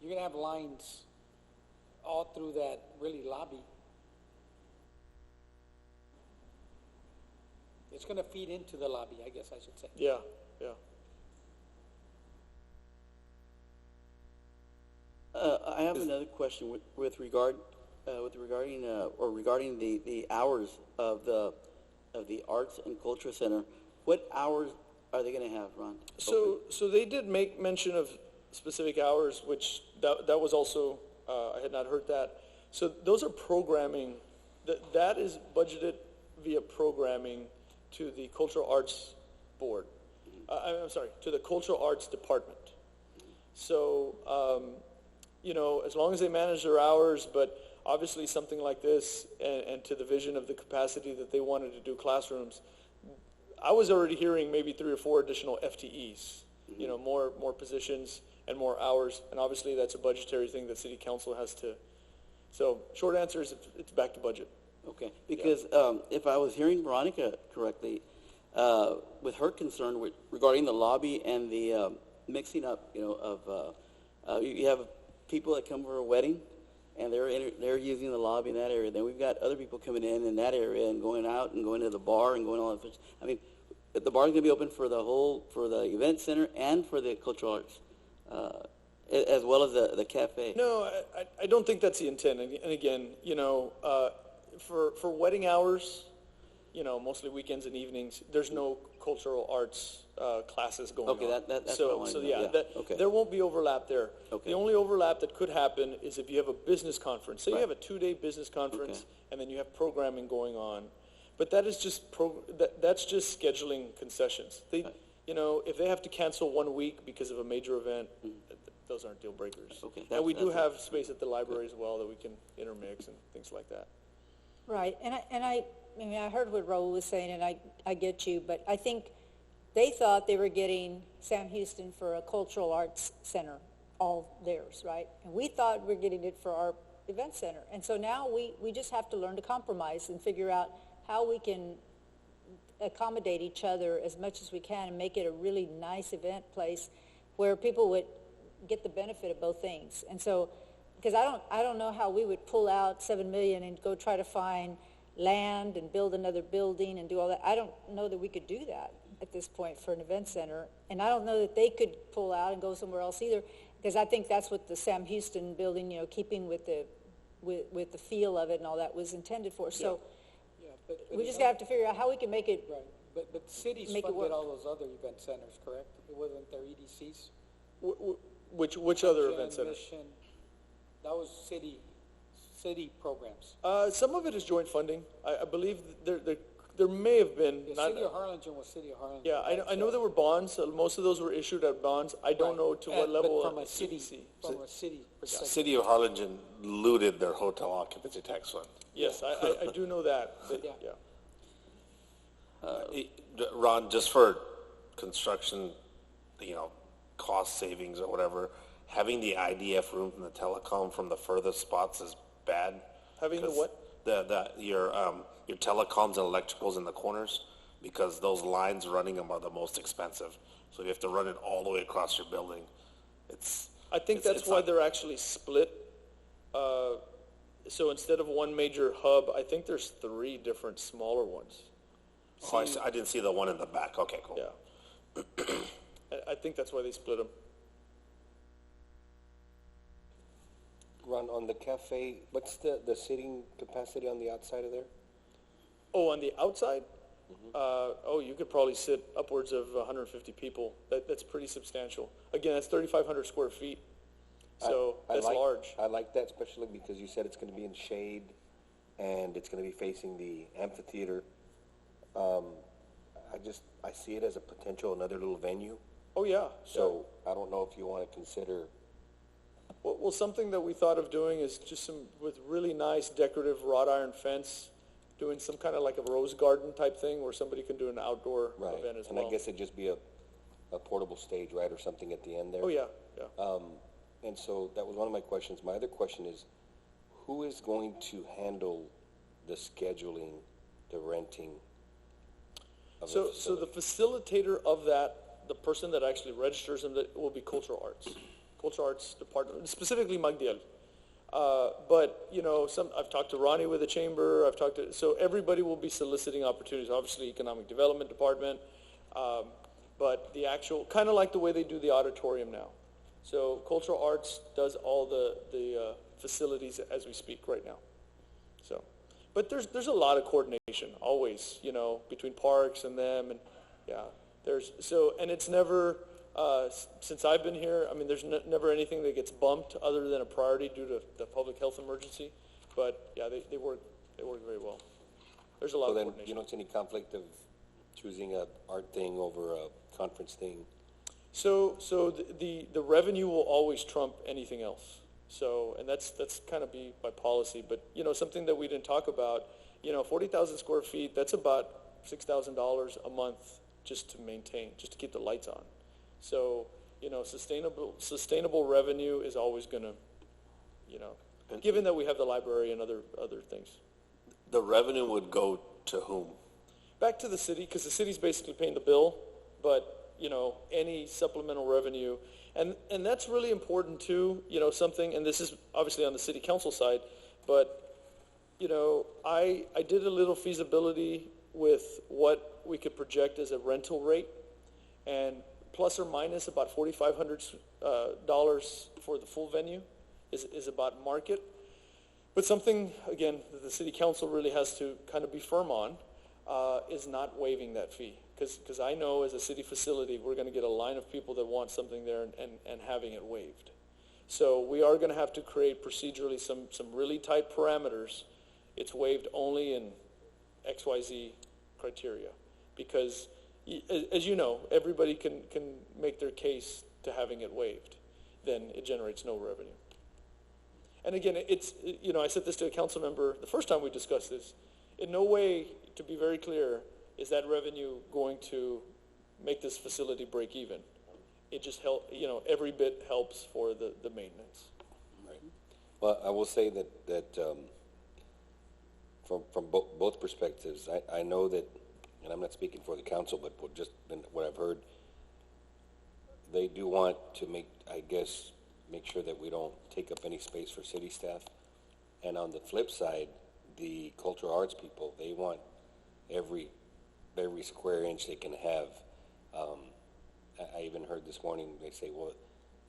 you're gonna have lines all through that really lobby. It's gonna feed into the lobby, I guess I should say. Yeah. I have another question regarding the hours of the Arts and Culture Center. What hours are they going to have, Ron? So they did make mention of specific hours, which that was also, I had not heard that. So those are programming, that is budgeted via programming to the Cultural Arts Board. I'm sorry, to the Cultural Arts Department. So, as long as they manage their hours, but obviously something like this and to the vision of the capacity that they wanted to do classrooms, I was already hearing maybe 3 or 4 additional FTEs, more positions and more hours, and obviously that's a budgetary thing that City Council has to. So short answer is it's back to budget. Okay, because if I was hearing Veronica correctly, with her concern regarding the lobby and the mixing up, you have people that come for a wedding, and they're using the lobby in that area. Then we've got other people coming in that area and going out and going to the bar and going all that. I mean, the bar is going to be open for the event center and for the cultural arts, as well as the cafe. No, I don't think that's the intent. And again, for wedding hours, mostly weekends and evenings, there's no cultural arts classes going Okay, on. that's what I wanted to know. Yeah, Okay. there won't be overlap there. Okay. The only overlap that could happen is if you have a business conference. Say you Right. have a 2-day business conference, Okay. and then you have programming going on. But that is just that's just scheduling concessions. If they have to cancel 1 week because of a major event, those aren't deal breakers. Okay, And we do that's have space at the library as well that we can intermix and things like that. Right, and I heard what Raul was saying, and I get you, but I think they thought they were getting Sam Houston for a cultural arts center, all theirs, right? And we thought we're getting it for our event center. And so now we just have to learn to compromise and figure out how we can accommodate each other as much as we can and make it a really nice event place where people would get the benefit of both things. And so, because I don't know how we would pull out $7 million and go try to find land and build another building and do all that. I don't know that we could do that at this point for an event center. And I don't know that they could pull out and go somewhere else either, because I think that's what the Sam Houston building, keeping with the feel of it and all that was intended for. So Yeah, but we just have to figure out how we can make it. right. But the cities Make it funded work. all those other event centers, correct? It wasn't their EDCs. Which other Mission, event center? Mission, that was city programs. Some of it is joint funding. I believe there may have been. The not, city of Harlingen was city of Harlingen. yeah, I know there were bonds. Most of those were issued at bonds. I don't know to what level. But from of a city, CDC. from a city perspective. City of Harlingen looted their hotel occupancy tax fund. Yes, I do know that. Yeah. Ron, just for construction, cost savings or whatever, having the IDF room from the telecom from the furthest spots is bad. Having the 'Cause what? Your telecoms and electricals in the corners, because those lines running them are the most expensive. So you have to run it all the way across your building. I think that's why they're actually split. So instead of one major hub, I think there's 3 different smaller ones. Oh, I didn't see the one in the back. Okay, cool. Yeah. I think that's why they split them. Ron, on the cafe, what's the seating capacity on the outside of there? Oh, on the outside? You could probably sit upwards of 150 people. That's pretty substantial. Again, that's 3,500 square feet. So that's large. I like that, especially because you said it's going to be in shade and it's going to be facing the amphitheater. I see it as a potential another little venue. Oh, yeah. So I don't know if you want to consider. Well, something that we thought of doing is just with really nice decorative wrought iron fence, doing some kind of like a rose garden type thing where somebody can do an outdoor event as well. And I guess it'd just be a portable stage, right, or something at the end there? Oh, yeah. And so that was one of my questions. My other question is, who is going to handle the scheduling, the renting of the So facility? the facilitator of that, the person that actually registers them, that will be Cultural Arts Department, specifically Magdiel. But, I've talked to Ronnie with the chamber, so everybody will be soliciting opportunities, obviously Economic Development Department, but the actual, kind of like the way they do the auditorium now. So Cultural Arts does all the facilities as we speak right now. So, but there's a lot of coordination always, between parks and them, and and it's never, since I've been here, I mean, there's never anything that gets bumped other than a priority due to the public health emergency. But yeah, they work very well. There's a lot of So then, coordination. you don't see any conflict of choosing a art thing over a conference thing? So the revenue will always trump anything else. So, and that's kind of be by policy. But something that we didn't talk about, 40,000 square feet, that's about $6,000 a month just to maintain, just to keep the lights on. So, sustainable revenue is always going to, given that we have the library and other things. The revenue would go to whom? Back to the city, because the city's basically paying the bill, but, any supplemental revenue. And that's really important too, something, and this is obviously on the city council side, but, I did a little feasibility with what we could project as a rental rate, and plus or minus about $4,500 for the full venue is about market. But something, again, that the city council really has to kind of be firm on is not waiving that fee. Because I know as a city facility, we're going to get a line of people that want something there and having it waived. So we are going to have to create procedurally some really tight parameters. It's waived only in XYZ criteria. Because, as you know, everybody can make their case to having it waived. Then it generates no revenue. And again, I said this to a council member the first time we discussed this. In no way, to be very clear, is that revenue going to make this facility break even. It just every bit helps for the maintenance. Right. Well, I will say that from both perspectives, I know that, and I'm not speaking for the council, but what I've heard, they do want to make sure that we don't take up any space for city staff. And on the flip side, the cultural arts people, they want every square inch they can have. I even heard this morning, they say, well,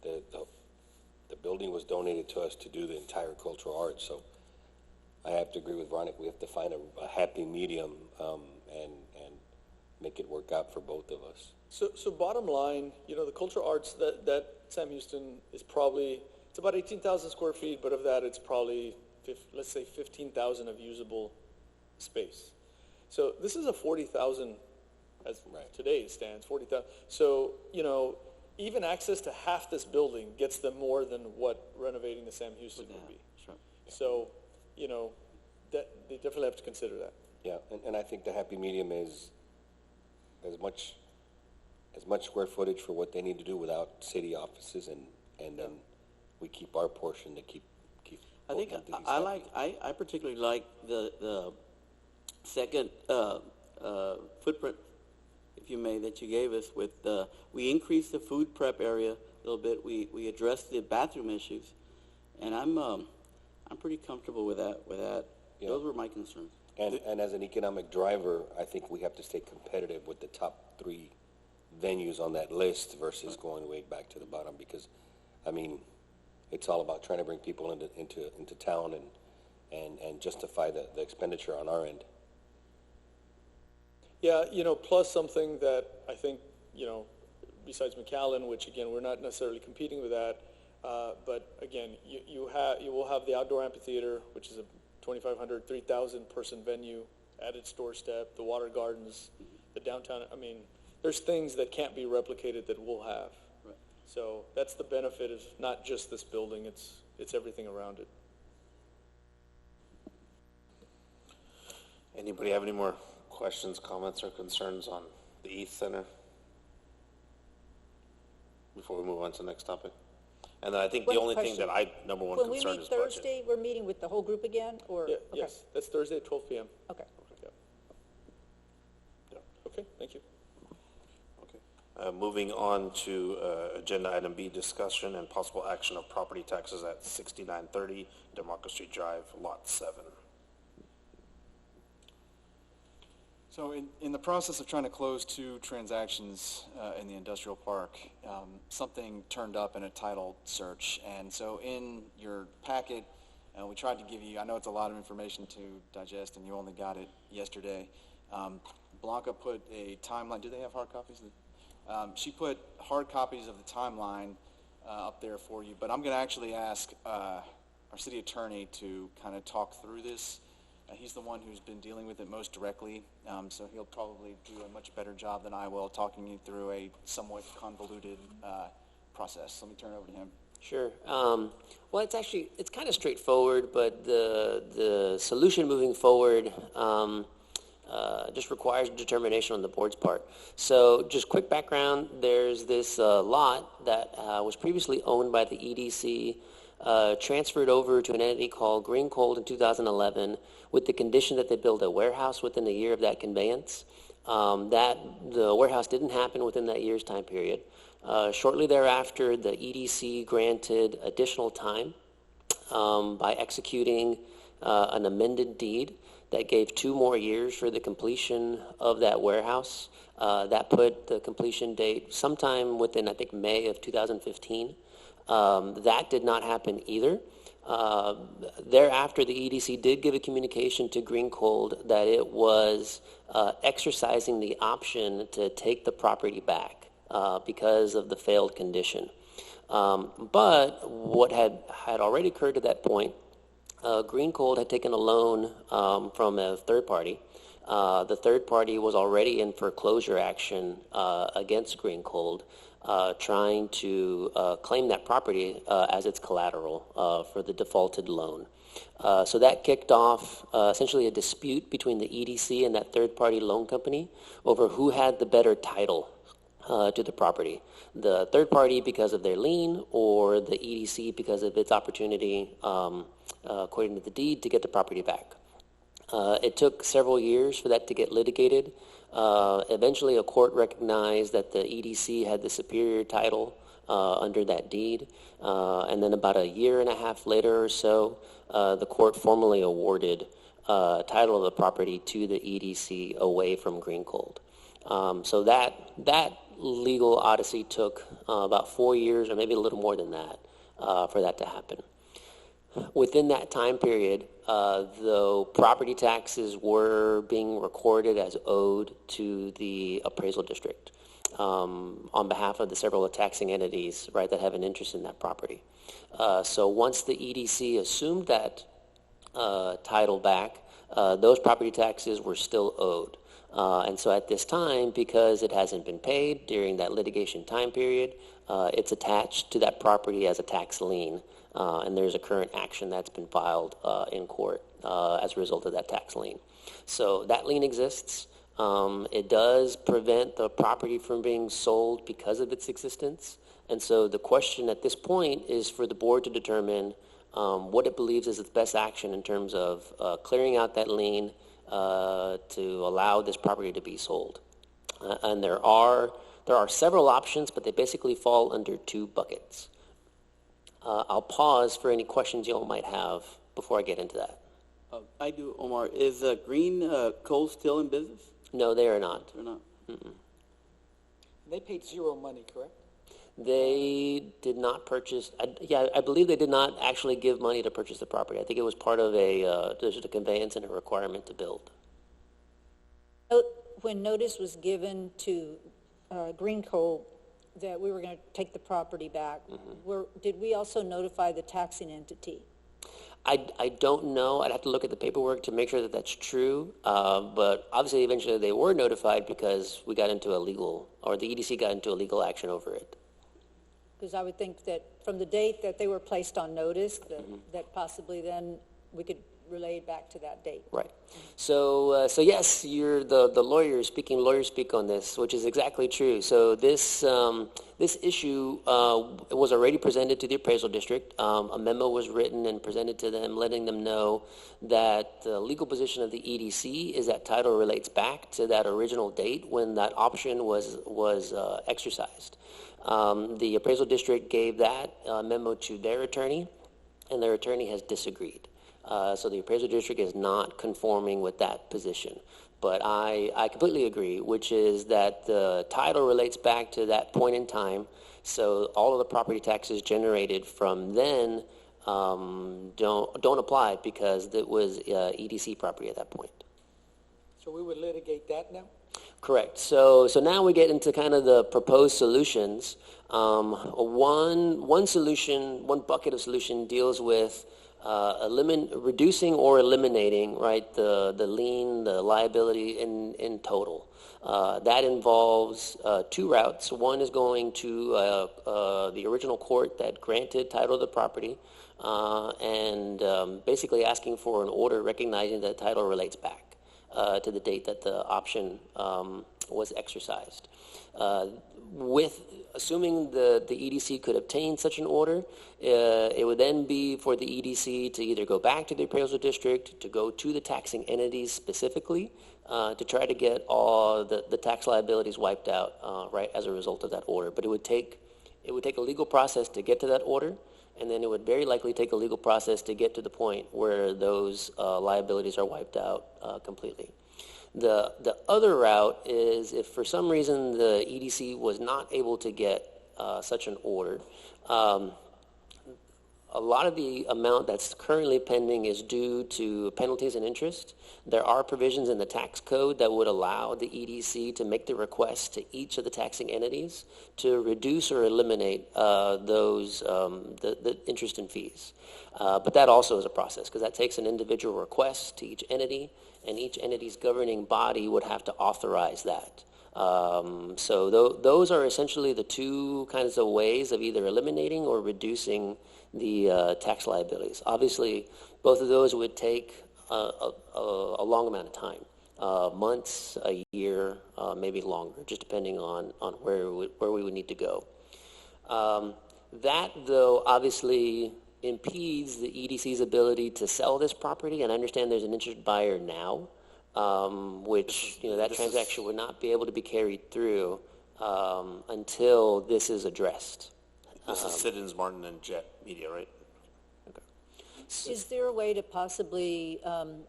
the building was donated to us to do the entire cultural arts. So I have to agree with Ronick. We have to find a happy medium and make it work out for both of us. So bottom line, the cultural arts, that Sam Houston is probably, it's about 18,000 square feet, but of that it's probably, let's say 15,000 of usable space. So this is a 40,000, as today stands, 40,000. So, even access to half this building gets them more than what renovating the Sam Houston would be. Sure. So, that they definitely have to consider that. Yeah, and I think the happy medium is as much square footage for what they need to do without city offices, and then we keep our portion to keep. I think both entities happy. I particularly like the second footprint, if you may, that you gave us with, we increased the food prep area a little bit. We addressed the bathroom issues, and I'm pretty comfortable with that. Yeah. Those were my concerns. And as an economic driver, I think we have to stay competitive with the top 3 venues on that list versus going way back to the bottom, because, I mean, it's all about trying to bring people into town and justify the expenditure on our end. Yeah, plus something that I think, besides McAllen, which again, we're not necessarily competing with that, but again, you will have the outdoor amphitheater, which is a 2,500, 3,000 person venue at its doorstep, the water gardens, the downtown. I mean, there's things that can't be replicated that we'll have. Right. So that's the benefit of not just this building, it's everything around it. Anybody have any more questions, comments, or concerns on the East Center before we move on to the next topic? And then I think the One only thing question. that number one When we concern meet is budget. Thursday, we're meeting with the whole group again, or? Yeah, Okay. yes, that's Thursday at 12 p.m. Okay. Yeah. Okay, thank you. Okay. Moving on to agenda item B, discussion and possible action of property taxes at 6930 DeMarco Street Drive, Lot 7. So in the process of trying to close 2 transactions in the industrial park, something turned up in a title search. And so in your packet, we tried to give you, I know it's a lot of information to digest and you only got it yesterday. Blanca put a timeline. Do they have hard copies? She put hard copies of the timeline up there for you. But I'm going to actually ask our city attorney to kind of talk through this. He's the one who's been dealing with it most directly, so he'll probably do a much better job than I will talking you through a somewhat convoluted process. Let me turn it over to him. Sure. Well, it's kind of straightforward, but the solution moving forward just requires determination on the board's part. So just quick background, there's this lot that was previously owned by the EDC, transferred over to an entity called Green Cold in 2011 with the condition that they build a warehouse within a year of that conveyance. The warehouse didn't happen within that year's time period. Shortly thereafter, the EDC granted additional time by executing an amended deed that gave 2 more years for the completion of that warehouse. That put the completion date sometime within, I think, May of 2015. That did not happen either. Thereafter, the EDC did give a communication to Green Cold that it was exercising the option to take the property back because of the failed condition. But what had already occurred to that point, Green Cold had taken a loan from a third party. The third party was already in foreclosure action against Green Cold, trying to claim that property as its collateral for the defaulted loan. So that kicked off essentially a dispute between the EDC and that third-party loan company over who had the better title to the property. The third party because of their lien, or the EDC because of its opportunity, according to the deed, to get the property back. It took several years for that to get litigated. Eventually, a court recognized that the EDC had the superior title under that deed. And then about a year and a half later or so, the court formally awarded title of the property to the EDC away from Green Cold. So that legal odyssey took about 4 years, or maybe a little more than that, for that to happen. Within that time period, though, property taxes were being recorded as owed to the appraisal district on behalf of the several taxing entities, right, that have an interest in that property. So once the EDC assumed that title back, those property taxes were still owed. And so at this time, because it hasn't been paid during that litigation time period, it's attached to that property as a tax lien. And there's a current action that's been filed in court as a result of that tax lien. So that lien exists. It does prevent the property from being sold because of its existence. And so the question at this point is for the board to determine what it believes is its best action in terms of clearing out that lien, to allow this property to be sold. And there are several options, but they basically fall under two buckets. I'll pause for any questions you all might have before I get into that. I do, Omar. Is Green Coal still in business? No, they are not. Or not? They paid zero money, correct? They did not purchase. I believe they did not actually give money to purchase the property. I think it was part of there's a conveyance and a requirement to build. When notice was given to Green Coal that we were going to take the property back, did we also notify the taxing entity? I don't know. I'd have to look at the paperwork to make sure that that's true. But obviously, eventually they were notified because we got into a legal, or the EDC got into a legal action over it. Because I would think that from the date that they were placed on notice, that possibly then we could relay it back to that date. Right. So yes, you're the lawyer speaking. Lawyers speak on this, which is exactly true. So this issue was already presented to the appraisal district. A memo was written and presented to them, letting them know that the legal position of the EDC is that title relates back to that original date when that option was exercised. The appraisal district gave that memo to their attorney, and their attorney has disagreed. So the appraisal district is not conforming with that position. But I completely agree, which is that the title relates back to that point in time. So all of the property taxes generated from then don't apply because it was EDC property at that point. So we would litigate that now? Correct. So now we get into kind of the proposed solutions. One solution, one bucket of solution deals with reducing or eliminating, right, the lien, the liability in total. That involves two routes. One is going to the original court that granted title of the property and basically asking for an order recognizing that title relates back to the date that the option was exercised. Assuming the EDC could obtain such an order, it would then be for the EDC to either go back to the appraisal district, to go to the taxing entities specifically, to try to get all the tax liabilities wiped out, right, as a result of that order. But it would take a legal process to get to that order, and then it would very likely take a legal process to get to the point where those liabilities are wiped out completely. The other route is if for some reason the EDC was not able to get such an order, a lot of the amount that's currently pending is due to penalties and interest. There are provisions in the tax code that would allow the EDC to make the request to each of the taxing entities to reduce or eliminate the interest and fees. But that also is a process because that takes an individual request to each entity, and each entity's governing body would have to authorize that. So those are essentially the two kinds of ways of either eliminating or reducing the tax liabilities. Obviously, both of those would take a long amount of time, months, a year, maybe longer, just depending on where we would need to go. That, though, obviously impedes the EDC's ability to sell this property, and I understand there's an interested buyer now, which, that transaction would not be able to be carried through until this is addressed. This is Siddons, Martin, and Jet Media, right? Is there a way to possibly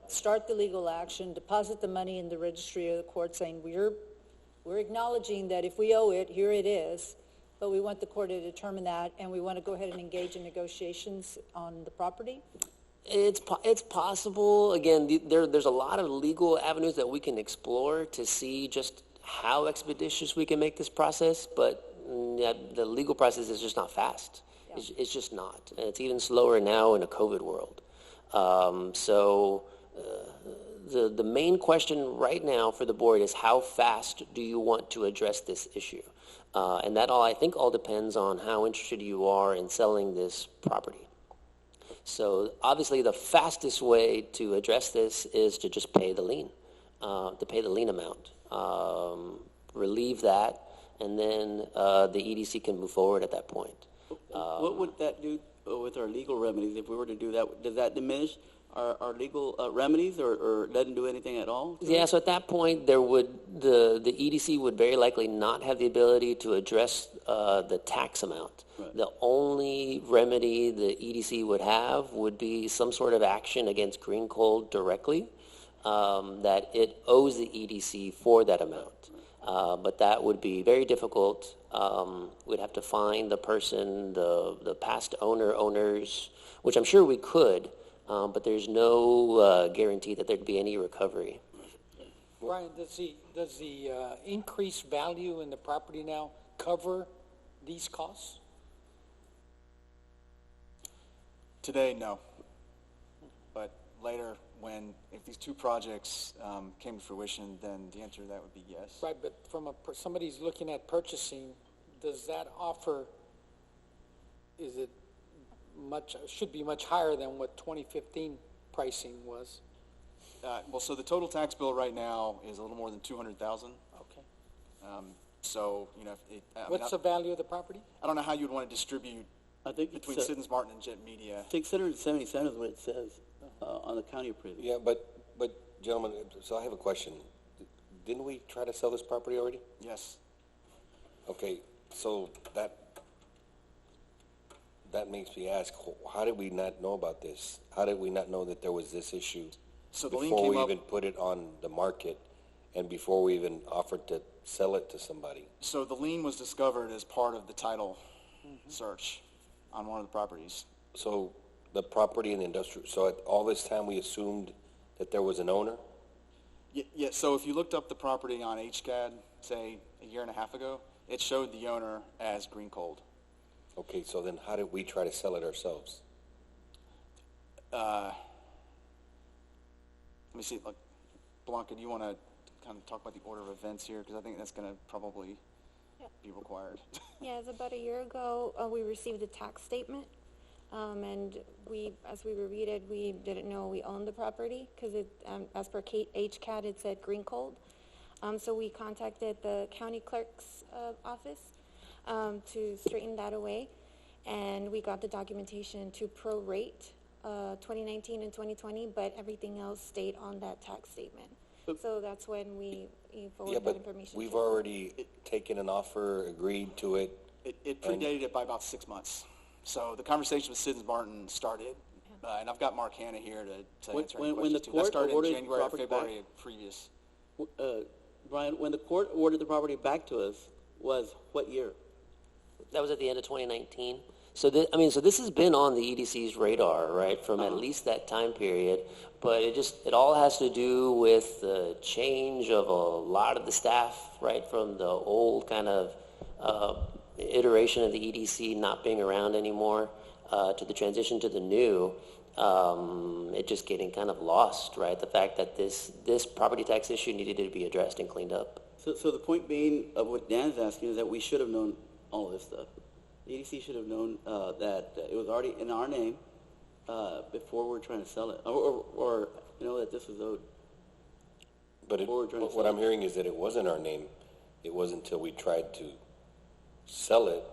start the legal action, deposit the money in the registry of the court saying we're acknowledging that if we owe it, here it is, but we want the court to determine that, and we want to go ahead and engage in negotiations on the property? It's possible. Again, there's a lot of legal avenues that we can explore to see just how expeditious we can make this process, but the legal process is just not fast. Yeah. It's just not. And it's even slower now in a COVID world. The main question right now for the board is how fast do you want to address this issue? And that I think all depends on how interested you are in selling this property. So obviously the fastest way to address this is to just pay the lien, amount, relieve that, and then the EDC can move forward at that point. What would that do with our legal remedies if we were to do that? Does that diminish our legal remedies or doesn't do anything at all? to Yeah, it? so at that point, the EDC would very likely not have the ability to address the tax amount. Right. The only remedy the EDC would have would be some sort of action against Green Coal directly, that it owes the EDC for that amount. But that would be very difficult. We'd have to find the person, the past owners, which I'm sure we could, but there's no guarantee that there'd be any recovery. Brian, does the increased value in the property now cover these costs? Today, no. But later, if these two projects came to fruition, then the answer to that would be yes. Right, but from somebody's looking at purchasing, does that offer, is it should be much higher than what 2015 pricing was? Well, so the total tax bill right now is a little more than 200,000. Okay. So, What's the value of the property? I don't know how you'd want to distribute I think between it's Siddons Martin and Jet Media. 677 is what it says on the county appraisal. Yeah, but gentlemen, so I have a question. Didn't we try to sell this property already? Yes. Okay, so that makes me ask, how did we not know about this? How did we not know that there was this issue So the lien before came we up. even put it on the market and before we even offered to sell it to somebody? So the lien was discovered as part of the title search on one of the properties. So the property and industrial, so at all this time we assumed that there was an owner? Yeah, so if you looked up the property on HCAD, say, a year and a half ago, it showed the owner as Green Cold. Okay, so then how did we try to sell it ourselves? Let me see, like, Blanca, do you want to kind of talk about the order of events here? Because I think that's going to probably be required. Yeah, it's about a year ago, we received a tax statement, and as we reviewed it, we didn't know we owned the property, because as per HCAD, it said Green Cold. So we contacted the county clerk's office to straighten that away, and we got the documentation to prorate 2019 and 2020, but everything else stayed on that tax statement. So that's when we forwarded that information. We've to- already taken an offer, agreed to it. It predated it by about 6 months. So the conversation with Siddons Martin started, and I've got Mark Hanna here to answer any When the questions too. That court started in awarded the January or property February back- previous. Brian, when the court awarded the property back to us was what year? That was at the end of 2019. So this has been on the EDC's radar, right, from at least that time period. But it all has to do with the change of a lot of the staff, right, from the old kind of iteration of the EDC not being around anymore to the transition to the new. It just getting kind of lost, right? The fact that this property tax issue needed to be addressed and cleaned up. So the point being of what Dan's asking is that we should have known all this stuff. The EDC should have known that it was already in our name before we're trying to sell it, or that this was owed. But Before we're trying to what sell I'm it. hearing is that it wasn't our name. It wasn't until we tried to sell it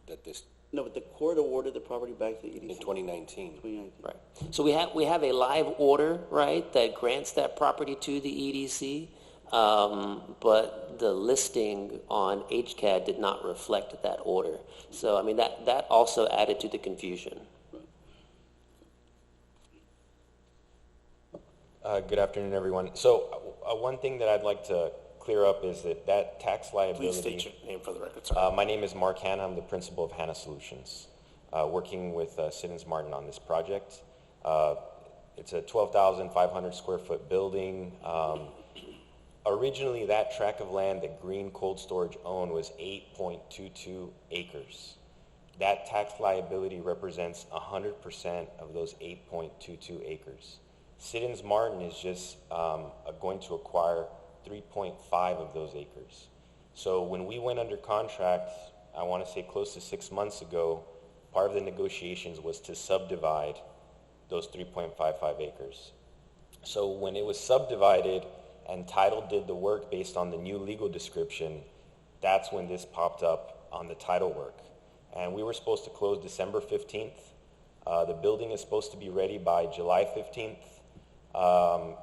that this, No, but the court awarded the property back to the EDC. in 2019. 2019. Right. So we have a live order, right, that grants that property to the EDC, but the listing on HCAD did not reflect that order. So, that also added to the confusion. Good afternoon, everyone. So, one thing that I'd like to clear up is that tax liability. Please state your name for the record, sir. My name is Mark Hanna. I'm the principal of Hanna Solutions, working with Siddons Martin on this project. It's a 12,500 square foot building. Originally, that tract of land that Green Cold Storage owned was 8.22 acres. That tax liability represents 100% of those 8.22 acres. Siddons Martin is just going to acquire 3.5 of those acres. So when we went under contract, I want to say close to 6 months ago, part of the negotiations was to subdivide those 3.55 acres. So when it was subdivided and title did the work based on the new legal description, that's when this popped up on the title work. And we were supposed to close December 15th. The building is supposed to be ready by July 15th.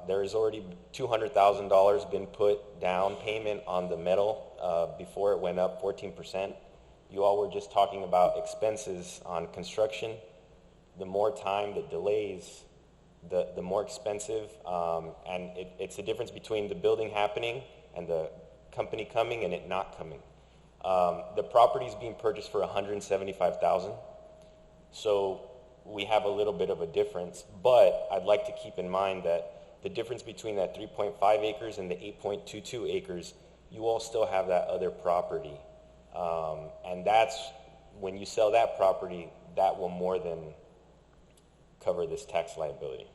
There has already $200,000 been put down payment on the metal before it went up 14%. You all were just talking about expenses on construction. The more time, the delays, the more expensive, and it's the difference between the building happening and the company coming and it not coming. The property is being purchased for $175,000, so we have a little bit of a difference, but I'd like to keep in mind that the difference between that 3.5 acres and the 8.22 acres, you all still have that other property. And that's, when you sell that property, that will more than cover this tax liability.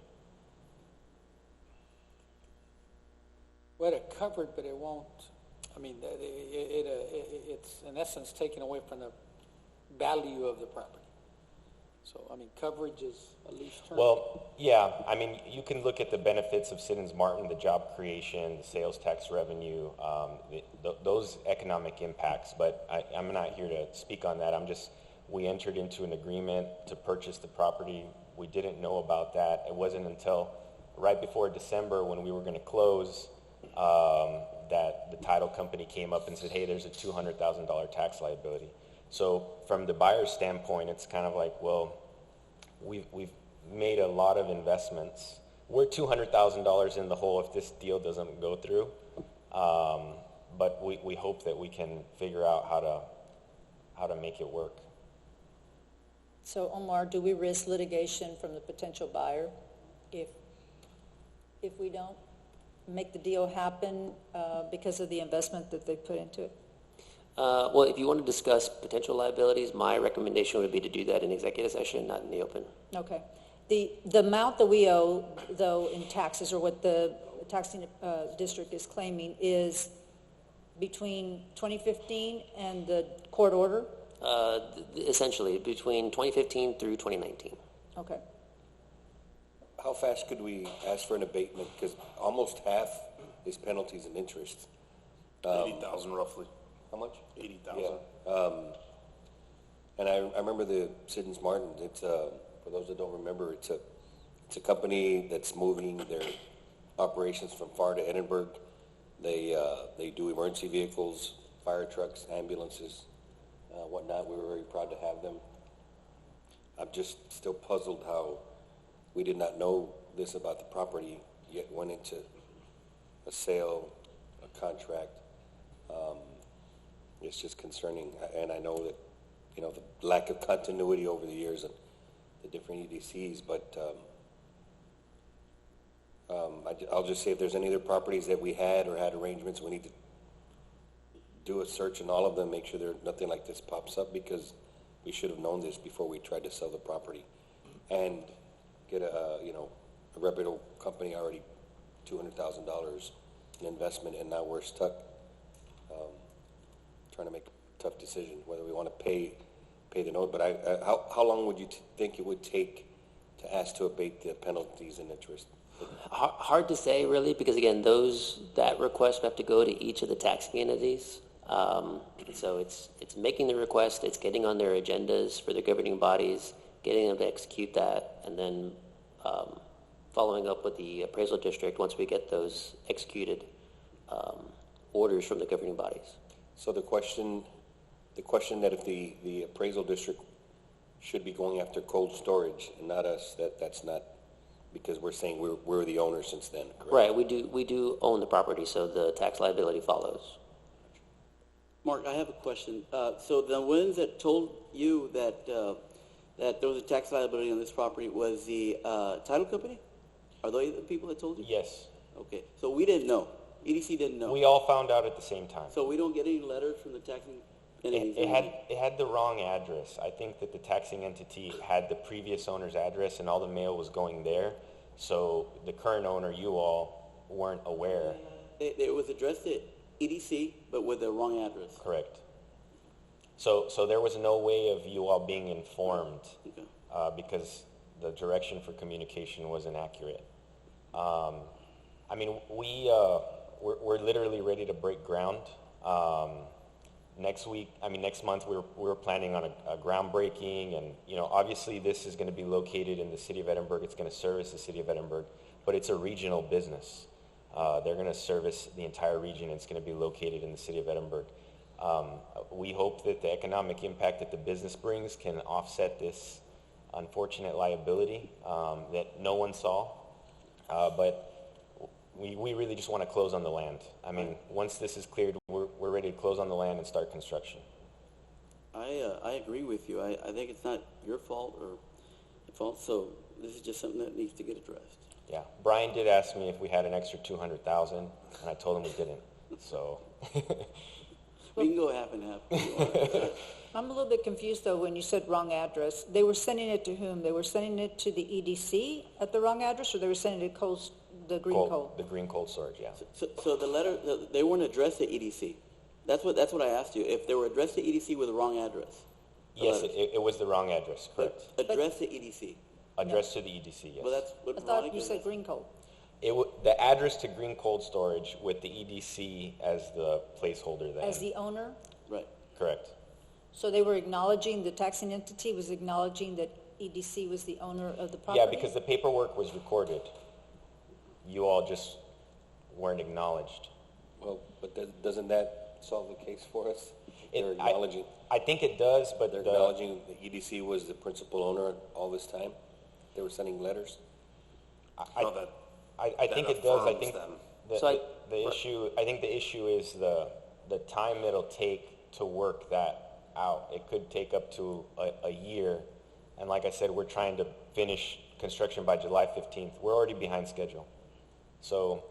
Well, it covered, but it won't, I mean, it's in essence taken away from the value of the property. So, I mean, coverage is a loose term. Well, yeah, I mean, you can look at the benefits of Siddons Martin, the job creation, the sales tax revenue, those economic impacts, but I'm not here to speak on that. We entered into an agreement to purchase the property. We didn't know about that. It wasn't until right before December when we were going to close that the title company came up and said, hey, there's a $200,000 tax liability. So from the buyer's standpoint, it's kind of like, well, we've made a lot of investments. We're $200,000 in the hole if this deal doesn't go through, but we hope that we can figure out how to make it work. So Omar, do we risk litigation from the potential buyer if we don't make the deal happen because of the investment that they put into it? Well, if you want to discuss potential liabilities, my recommendation would be to do that in executive session, not in the open. Okay. The amount that we owe, though, in taxes, or what the taxing district is claiming, is between 2015 and the court order? Essentially, between 2015 through 2019. Okay. How fast could we ask for an abatement? Because almost half is penalties and interest. 80,000 roughly. How much? 80,000. Yeah. And I remember the Siddons Martin. It's for those that don't remember, it's a company that's moving their operations from FAR to Edinburgh. They do emergency vehicles, fire trucks, ambulances, whatnot. We were very proud to have them. I'm just still puzzled how we did not know this about the property, yet went into a sale, a contract. It's just concerning, and I know that, the lack of continuity over the years and the different EDCs, but I'll just say if there's any other properties that we had or had arrangements, we need to do a search on all of them, make sure nothing like this pops up, because we should have known this before we tried to sell the property and get a reputable company already $200,000 in investment, and now we're stuck trying to make a tough decision whether we want to pay the note. But how long would you think it would take to ask to abate the penalties and interest? Hard to say, really, because again, that request would have to go to each of the taxing entities. So it's making the request, it's getting on their agendas for the governing bodies, getting them to execute that, and then following up with the appraisal district once we get those executed orders from the governing bodies. So the question that if the appraisal district should be going after cold storage and not us, that's not, because we're saying we're the owner since then, correct? Right, we do own the property, so the tax liability follows. Mark, I have a question. So the ones that told you that there was a tax liability on this property was the title company? Are they the people that told you? Yes. Okay, so we didn't know. EDC didn't know. We all found out at the same time. So we don't get any letters from the taxing entities? It had the wrong address. I think that the taxing entity had the previous owner's address and all the mail was going there. So the current owner, you all, weren't aware. It was addressed at EDC, but with the wrong address. Correct. So there was no way of you all being informed, Okay. because the direction for communication was inaccurate. I mean, we're literally ready to break ground. Next month, we're planning on a groundbreaking, and, obviously this is going to be located in the city of Edinburgh. It's going to service the city of Edinburgh, but it's a regional business. They're going to service the entire region. It's going to be located in the city of Edinburgh. We hope that the economic impact that the business brings can offset this unfortunate liability that no one saw, but we really just want to close on the land. Once this is cleared, we're ready to close on the land and start construction. I agree with you. I think it's not your fault or the fault, so this is just something that needs to get addressed. Yeah, Brian did ask me if we had an extra 200,000, and I told him we didn't, so. We can go half and half. I'm a little bit confused, though, when you said wrong address. They were sending it to whom? They were sending it to the EDC at the wrong address, or they were sending it to the green coal? The green cold storage, yeah. So the letter, they weren't addressed to EDC. That's what I asked you. If they were addressed to EDC with the wrong address. Yes, it was the wrong address, correct. Addressed to EDC. Addressed to the EDC, yes. Well, that's what I thought you said green coal. The address to green cold storage with the EDC as the placeholder then. As the owner? Right. Correct. So they were acknowledging, the taxing entity was acknowledging that EDC was the owner of the property? Yeah, because the paperwork was recorded. You all just weren't acknowledged. Well, but doesn't that solve the case for us? They're acknowledging. I think it does, but They're acknowledging the EDC was the principal owner all this time? They were sending letters? I think it does. I think them. the issue is the time it'll take to work that out. It could take up to a year, and like I said, we're trying to finish construction by July 15th. We're already behind schedule. So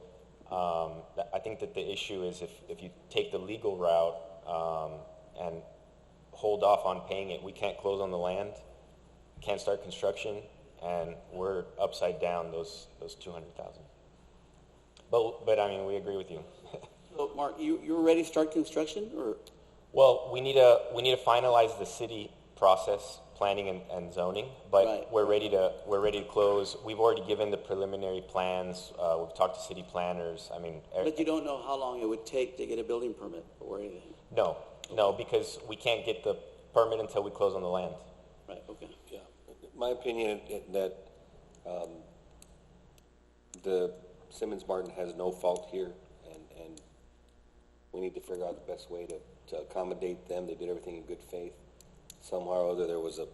I think that the issue is if you take the legal route and hold off on paying it, we can't close on the land, can't start construction, and we're upside down those 200,000. But I mean, we agree with you. So, Mark, you're ready to start construction, or? Well, we need to finalize the city process, planning and zoning, but Right. we're ready to close. We've already given the preliminary plans. We've talked to city planners. But you don't know how long it would take to get a building permit or anything? No, because we can't get the permit until we close on the land. Right, okay. Yeah. My opinion that the Simmons Martin has no fault here, and we need to figure out the best way to accommodate them. They did everything in good faith. Somehow or other there was a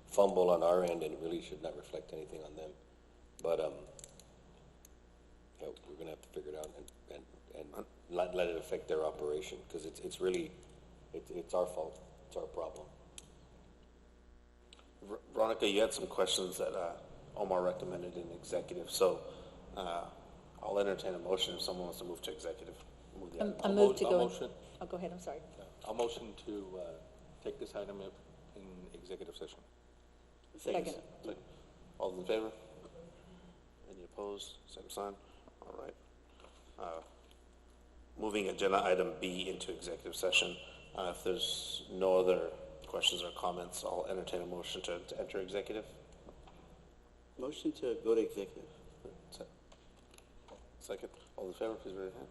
fumble on our end, and it really should not reflect anything on them. But we're going to have to figure it out and not let it affect their operation, because it's really our fault. It's our problem. Veronica, you had some questions that Omar recommended in executive, so I'll entertain a motion if someone wants to move to executive. I moved to I'll go. motion. Oh, go ahead, I'm sorry. I'll motion to take this item up in executive session. Second. All those in favor? Any opposed? Same sign? All right. Moving agenda item B into executive session. If there's no other questions or comments, I'll entertain a motion to enter executive. Motion to go to executive. Second. All in favor, please raise your hand.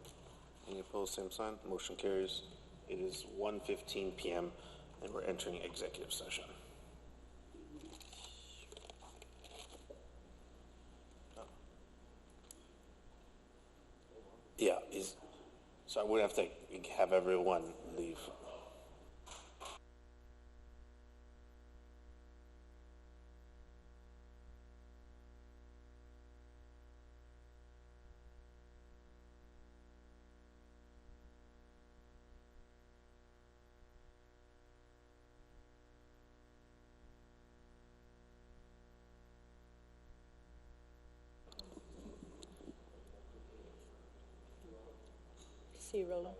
Any opposed, same sign. Motion carries. It is 1:15 p.m. and we're entering executive session. Yeah, so we're gonna have to have everyone leave. See you, Roland.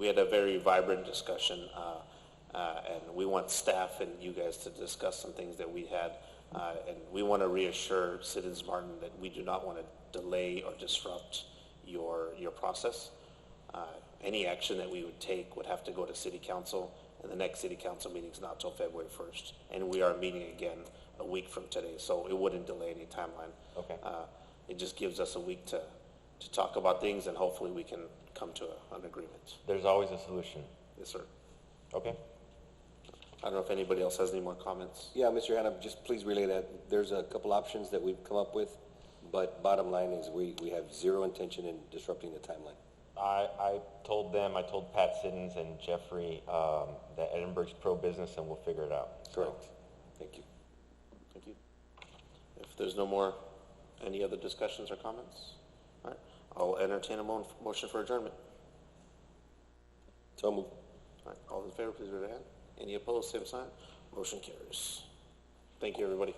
we had a very vibrant discussion, and we want staff and you guys to discuss some things that we had. And we want to reassure Citizens Martin that we do not want to delay or disrupt your process. Any action that we would take would have to go to City Council, and the next City Council meeting is not till February 1st. And we are meeting again a week from today, so it wouldn't delay any timeline. Okay. It just gives us a week to talk about things, and hopefully we can come to an agreement. There's always a solution. Yes, sir. Okay. I don't know if anybody else has any more comments. Yeah, Mr. Hannah, just please relay that. There's a couple options that we've come up with, but bottom line is we have zero intention in disrupting the timeline. I told them, I told Pat Siddons and Jeffrey that Edinburgh's pro-business and we'll figure it out. So, Correct. Thank you. Thank you. If there's no more, any other discussions or comments? All right, I'll entertain a motion for adjournment. So move. All right, all in favor, please raise your hand. Any opposed, same sign. Motion carries. Thank you, everybody.